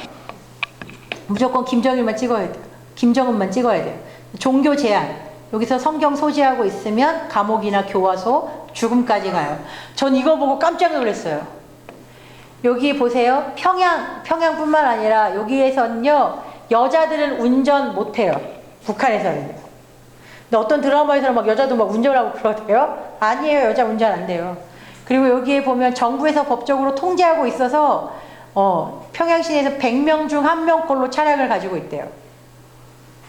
무조건 김정일만 찍어야 돼요. 김정은만 찍어야 돼요. 종교 제한. 여기서 성경 소지하고 있으면 감옥이나 교화소, 죽음까지 가요. 전 이거 보고 깜짝 놀랐어요. 여기 보세요. 평양뿐만 아니라 여기에서는요, 여자들은 운전 못해요. 북한에서는요. 근데 어떤 드라마에서는 막 여자도 막 운전하고 그러대요. 아니에요. 여자 운전 안 돼요. 그리고 여기에 보면 정부에서 법적으로 통제하고 있어서 평양시내에서 100명 중 1명꼴로 차량을 가지고 있대요.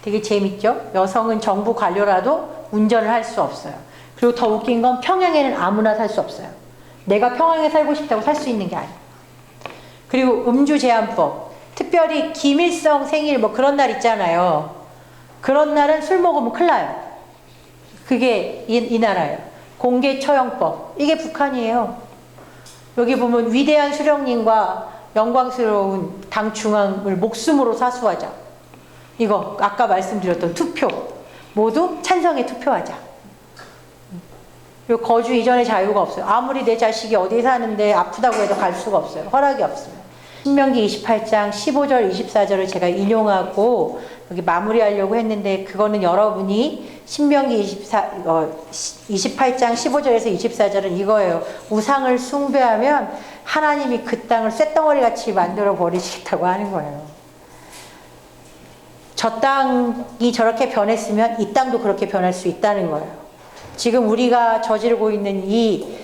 되게 재밌죠? 여성은 정부 관료라도 운전을 할 수 없어요. 그리고 더 웃긴 건 평양에는 아무나 살 수 없어요. 내가 평양에 살고 싶다고 살 수 있는 게 아니에요. 그리고 음주 제한법. 특별히 김일성 생일 뭐 그런 날 있잖아요. 그런 날은 술 먹으면 큰일 나요. 그게 이 나라예요. 공개 처형법. 이게 북한이에요. 여기 보면 위대한 수령님과 영광스러운 당 중앙을 목숨으로 사수하자. 이거 아까 말씀드렸던 투표. 모두 찬성에 투표하자. 그리고 거주 이전의 자유가 없어요. 아무리 내 자식이 어디 사는데 아프다고 해도 갈 수가 없어요. 허락이 없어요. 신명기 28장 15절 24절을 제가 인용하고 여기 마무리하려고 했는데 그거는 여러분이 신명기 28장 15절에서 24절은 이거예요. 우상을 숭배하면 하나님이 그 땅을 쇳덩어리같이 만들어 버리시겠다고 하는 거예요. 저 땅이 저렇게 변했으면 이 땅도 그렇게 변할 수 있다는 거예요. 지금 우리가 저지르고 있는 이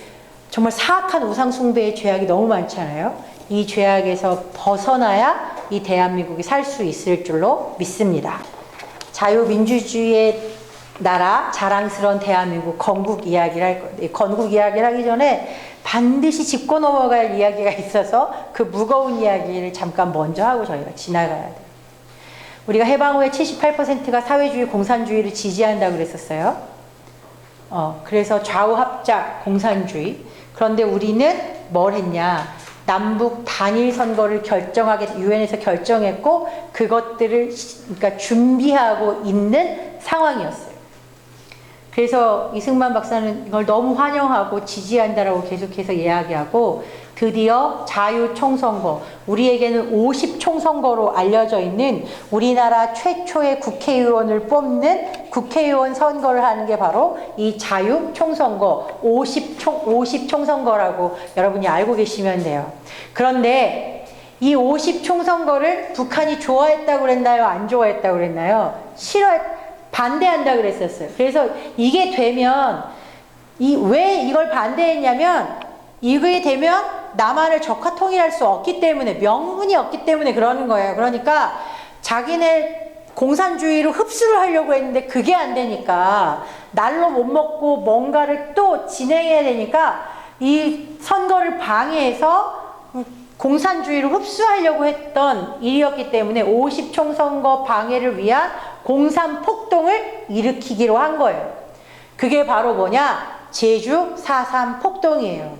정말 사악한 우상 숭배의 죄악이 너무 많잖아요. 이 죄악에서 벗어나야 이 대한민국이 살 수 있을 줄로 믿습니다. 자유민주주의의 나라, 자랑스러운 대한민국 건국 이야기를 할 건데, 건국 이야기를 하기 전에 반드시 짚고 넘어갈 이야기가 있어서 그 무거운 이야기를 잠깐 먼저 하고 저희가 지나가야 돼요. 우리가 해방 후에 78%가 사회주의 공산주의를 지지한다고 그랬었어요. 그래서 좌우합작 공산주의. 그런데 우리는 뭘 했냐? 남북 단일 선거를 유엔에서 결정했고 그것들을 그러니까 준비하고 있는 상황이었어요. 그래서 이승만 박사는 이걸 너무 환영하고 지지한다라고 계속해서 이야기하고 드디어 자유총선거, 우리에게는 50총선거로 알려져 있는 우리나라 최초의 국회의원을 뽑는 국회의원 선거를 하는 게 바로 이 자유총선거, 50총선거라고 여러분이 알고 계시면 돼요. 그런데 이 50총선거를 북한이 좋아했다고 그랬나요? 안 좋아했다고 그랬나요? 반대한다 그랬었어요. 그래서 이게 되면, 왜 이걸 반대했냐면, 이게 되면 남한을 적화 통일할 수 없기 때문에, 명분이 없기 때문에 그러는 거예요. 그러니까 자기네 공산주의로 흡수를 하려고 했는데 그게 안 되니까, 날로 못 먹고 뭔가를 또 진행해야 되니까 이 선거를 방해해서 공산주의로 흡수하려고 했던 일이었기 때문에 50총선거 방해를 위한 공산폭동을 일으키기로 한 거예요. 그게 바로 뭐냐? 제주 4.3 폭동이에요.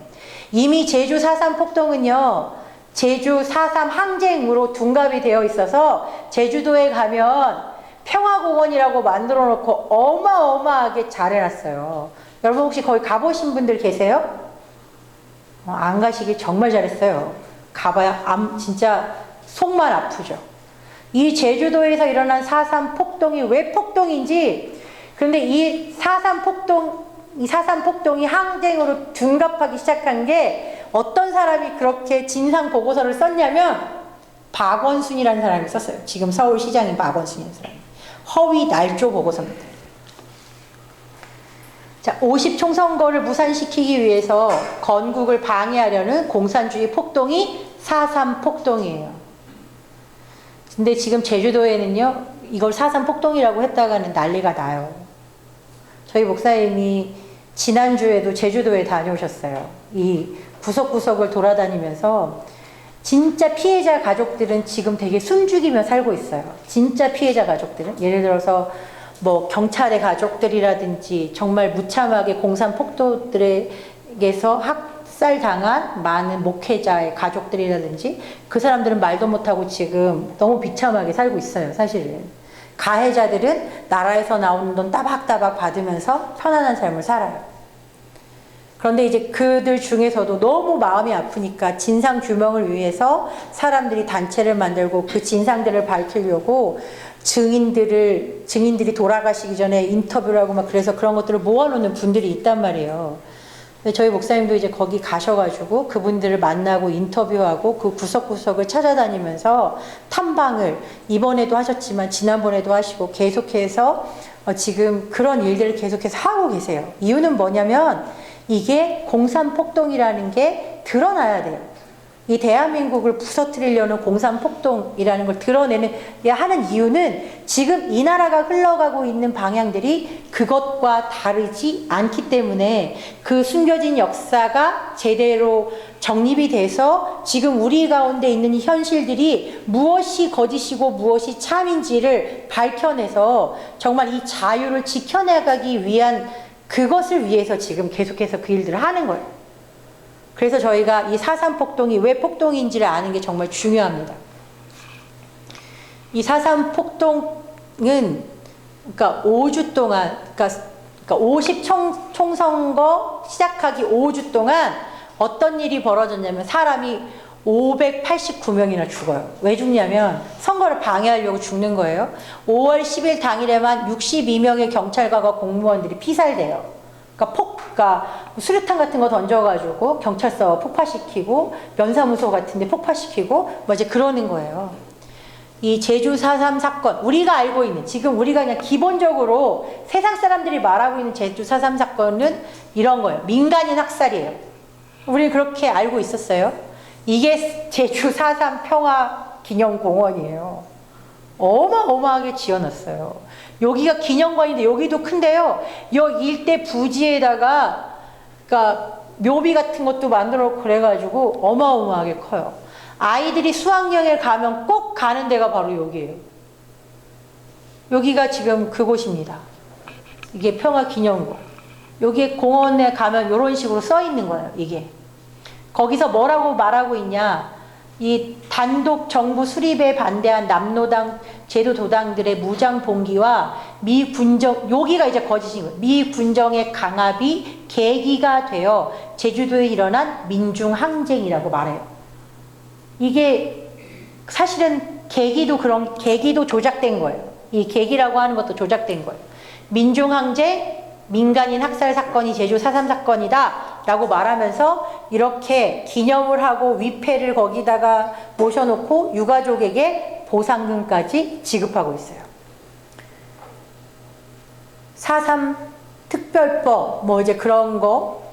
이미 제주 4.3 폭동은요, 제주 4.3 항쟁으로 둔갑이 되어 있어서 제주도에 가면 평화공원이라고 만들어 놓고 어마어마하게 잘 해놨어요. 여러분 혹시 거기 가보신 분들 계세요? 안 가시길 정말 잘했어요. 가봐야 진짜 속만 아프죠. 이 제주도에서 일어난 4.3 폭동이 왜 폭동인지, 그런데 이 4.3 폭동이 항쟁으로 둔갑하기 시작한 게 어떤 사람이 그렇게 진상 보고서를 썼냐면 박원순이라는 사람이 썼어요. 지금 서울시장인 박원순이라는 사람이. 허위 날조 보고서입니다. 자, 50총선거를 무산시키기 위해서 건국을 방해하려는 공산주의 폭동이 4.3 폭동이에요. 근데 지금 제주도에는요, 이걸 4.3 폭동이라고 했다가는 난리가 나요. 저희 목사님이 지난주에도 제주도에 다녀오셨어요. 이 구석구석을 돌아다니면서 진짜 피해자 가족들은 지금 되게 숨죽이며 살고 있어요. 진짜 피해자 가족들은. 예를 들어서 뭐 경찰의 가족들이라든지 정말 무참하게 공산폭도들에게서 학살당한 많은 목회자의 가족들이라든지 그 사람들은 말도 못하고 지금 너무 비참하게 살고 있어요, 사실은. 가해자들은 나라에서 나오는 돈 따박따박 받으면서 편안한 삶을 살아요. 그런데 이제 그들 중에서도 너무 마음이 아프니까 진상 규명을 위해서 사람들이 단체를 만들고 그 진상들을 밝히려고 증인들이 돌아가시기 전에 인터뷰를 하고 막 그래서 그런 것들을 모아놓는 분들이 있단 말이에요. 근데 저희 목사님도 이제 거기 가셔가지고 그분들을 만나고 인터뷰하고 그 구석구석을 찾아다니면서 탐방을 이번에도 하셨지만 지난번에도 하시고 계속해서 지금 그런 일들을 계속해서 하고 계세요. 이유는 뭐냐면 이게 공산폭동이라는 게 드러나야 돼요. 이 대한민국을 부서뜨리려는 공산폭동이라는 걸 드러내는 하는 이유는 지금 이 나라가 흘러가고 있는 방향들이 그것과 다르지 않기 때문에 그 숨겨진 역사가 제대로 정립이 돼서 지금 우리 가운데 있는 이 현실들이 무엇이 거짓이고 무엇이 참인지를 밝혀내서 정말 이 자유를 지켜나가기 위한 그것을 위해서 지금 계속해서 그 일들을 하는 거예요. 그래서 저희가 이 4.3 폭동이 왜 폭동인지를 아는 게 정말 중요합니다. 이 4.3 폭동은 그러니까 5주 동안, 그러니까 50총선거 시작하기 5주 동안 어떤 일이 벌어졌냐면 사람이 589명이나 죽어요. 왜 죽냐면 선거를 방해하려고 죽는 거예요. 5월 10일 당일에만 62명의 경찰관과 공무원들이 피살돼요. 그러니까 수류탄 같은 거 던져가지고 경찰서 폭파시키고 면사무소 같은 데 폭파시키고 뭐 이제 그러는 거예요. 이 제주 4.3 사건, 우리가 알고 있는, 지금 우리가 그냥 기본적으로 세상 사람들이 말하고 있는 제주 4.3 사건은 이런 거예요. 민간인 학살이에요. 우리는 그렇게 알고 있었어요. 이게 제주 4.3 평화기념공원이에요. 어마어마하게 지어놨어요. 여기가 기념관인데 여기도 큰데요. 이 일대 부지에다가 그러니까 묘비 같은 것도 만들어 그래가지고 어마어마하게 커요. 아이들이 수학여행 가면 꼭 가는 데가 바로 여기예요. 여기가 지금 그곳입니다. 이게 평화기념관. 여기에 공원에 가면 이런 식으로 써 있는 거예요. 이게 거기서 뭐라고 말하고 있냐? 이 단독 정부 수립에 반대한 남노당 제도도당들의 무장 봉기와 미군정, 여기가 이제 거짓인 거예요. 미군정의 강압이 계기가 되어 제주도에 일어난 민중항쟁이라고 말해요. 이게 사실은 계기도 조작된 거예요. 이 계기라고 하는 것도 조작된 거예요. 민중항쟁, 민간인 학살 사건이 제주 4.3 사건이다 라고 말하면서 이렇게 기념을 하고 위패를 거기다가 모셔놓고 유가족에게 보상금까지 지급하고 있어요. 4.3 특별법 뭐 이제 그런 거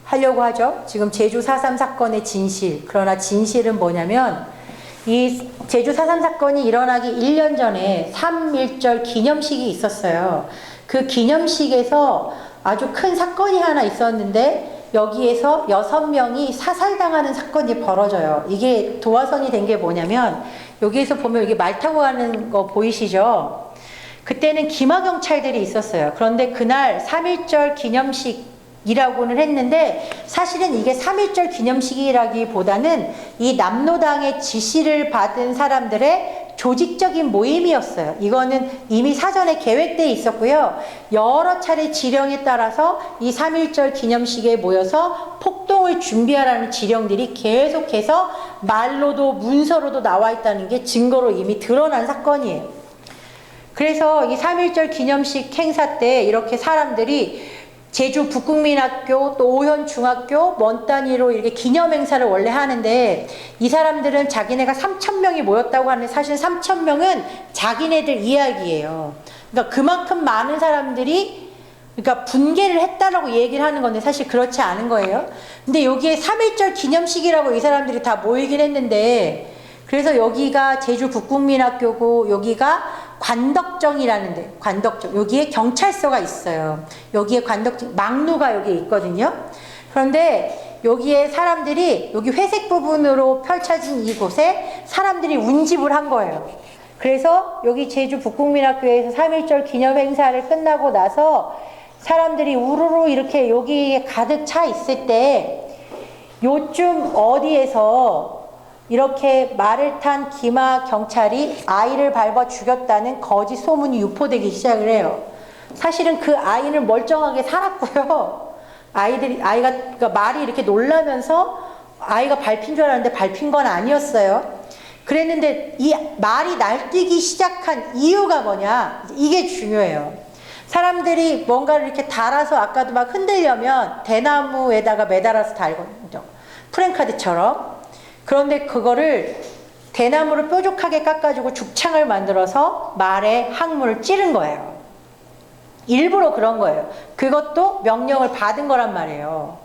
하려고 하죠. 지금 제주 4.3 사건의 진실. 그러나 진실은 뭐냐면 이 제주 4.3 사건이 일어나기 1년 전에 3.1절 기념식이 있었어요. 그 기념식에서 아주 큰 사건이 하나 있었는데 여기에서 6명이 사살당하는 사건이 벌어져요. 이게 도화선이 된 게 뭐냐면 여기에서 보면 여기 말 타고 가는 거 보이시죠? 그때는 기마경찰들이 있었어요. 그런데 그날 3.1절 기념식이라고는 했는데 사실은 이게 3.1절 기념식이라기보다는 이 남노당의 지시를 받은 사람들의 조직적인 모임이었어요. 이거는 이미 사전에 계획되어 있었고요. 여러 차례 지령에 따라서 이 3.1절 기념식에 모여서 폭동을 준비하라는 지령들이 계속해서 말로도 문서로도 나와 있다는 게 증거로 이미 드러난 사건이에요. 그래서 이 3.1절 기념식 행사 때 이렇게 사람들이 제주 북국민학교 또 오현중학교 먼 단위로 이렇게 기념행사를 원래 하는데 이 사람들은 자기네가 3,000명이 모였다고 하는데 사실 3,000명은 자기네들 이야기예요. 그러니까 그만큼 많은 사람들이 그러니까 분개를 했다라고 얘기를 하는 건데 사실 그렇지 않은 거예요. 근데 여기에 3.1절 기념식이라고 이 사람들이 다 모이긴 했는데 그래서 여기가 제주 북국민학교고 여기가 관덕정이라는데 관덕정 여기에 경찰서가 있어요. 여기에 관덕정 막루가 여기 있거든요. 그런데 여기에 사람들이 여기 회색 부분으로 펼쳐진 이곳에 사람들이 운집을 한 거예요. 그래서 여기 제주 북국민학교에서 3.1절 기념행사를 끝나고 나서 사람들이 우르르 이렇게 여기에 가득 차 있을 때 요쯤 어디에서 이렇게 말을 탄 기마 경찰이 아이를 밟아 죽였다는 거짓 소문이 유포되기 시작을 해요. 사실은 그 아이는 멀쩡하게 살았고요. 아이가 그러니까 말이 이렇게 놀라면서 아이가 밟힌 줄 알았는데 밟힌 건 아니었어요. 그랬는데 이 말이 날뛰기 시작한 이유가 뭐냐? 이게 중요해요. 사람들이 뭔가를 이렇게 달아서 아까도 막 흔들려면 대나무에다가 매달아서 달거든요. 프랭카드처럼. 그런데 그거를 대나무를 뾰족하게 깎아주고 죽창을 만들어서 말에 항문을 찌른 거예요. 일부러 그런 거예요. 그것도 명령을 받은 거란 말이에요.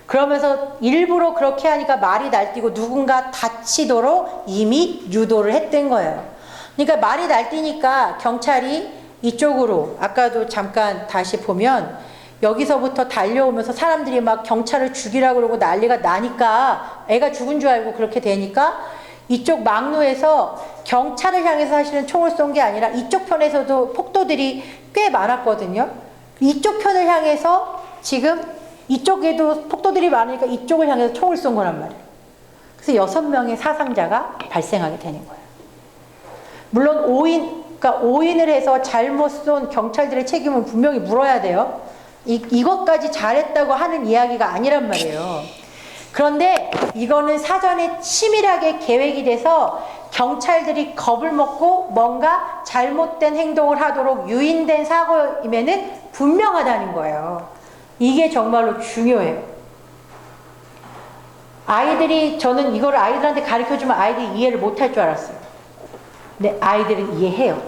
그러면서 일부러 그렇게 하니까 말이 날뛰고 누군가 다치도록 이미 유도를 했던 거예요. 그러니까 말이 날뛰니까 경찰이 이쪽으로 아까도 잠깐 다시 보면 여기서부터 달려오면서 사람들이 막 경찰을 죽이라고 그러고 난리가 나니까 애가 죽은 줄 알고 그렇게 되니까 이쪽 막루에서 경찰을 향해서 사실은 총을 쏜 게 아니라 이쪽 편에서도 폭도들이 꽤 많았거든요. 이쪽 편을 향해서 지금 이쪽에도 폭도들이 많으니까 이쪽을 향해서 총을 쏜 거란 말이에요. 그래서 6명의 사상자가 발생하게 되는 거예요. 물론 그러니까 오인을 해서 잘못 쏜 경찰들의 책임은 분명히 물어야 돼요. 이것까지 잘했다고 하는 이야기가 아니란 말이에요. 그런데 이거는 사전에 치밀하게 계획이 돼서 경찰들이 겁을 먹고 뭔가 잘못된 행동을 하도록 유인된 사고임에는 분명하다는 거예요. 이게 정말로 중요해요. 저는 이걸 아이들한테 가르쳐주면 아이들이 이해를 못할 줄 알았어요. 근데 아이들은 이해해요.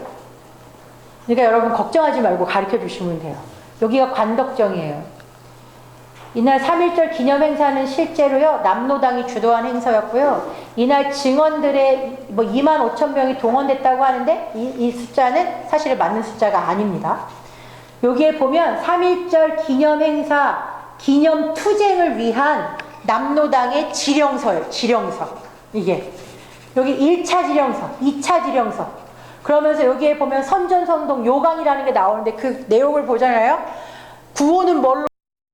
그러니까 여러분 걱정하지 말고 가르쳐주시면 돼요. 여기가 관덕정이에요. 이날 3.1절 기념행사는 실제로요, 남노당이 주도한 행사였고요. 이날 증언들의 25,000명이 동원됐다고 하는데 이 숫자는 사실 맞는 숫자가 아닙니다. 여기에 보면 3.1절 기념행사, 기념투쟁을 위한 남노당의 지령서예요. 지령서. 이게. 여기 1차 지령서, 2차 지령서. 그러면서 여기에 보면 선전선동 요강이라는 게 나오는데 그 내용을 보잖아요. 구호는 뭘로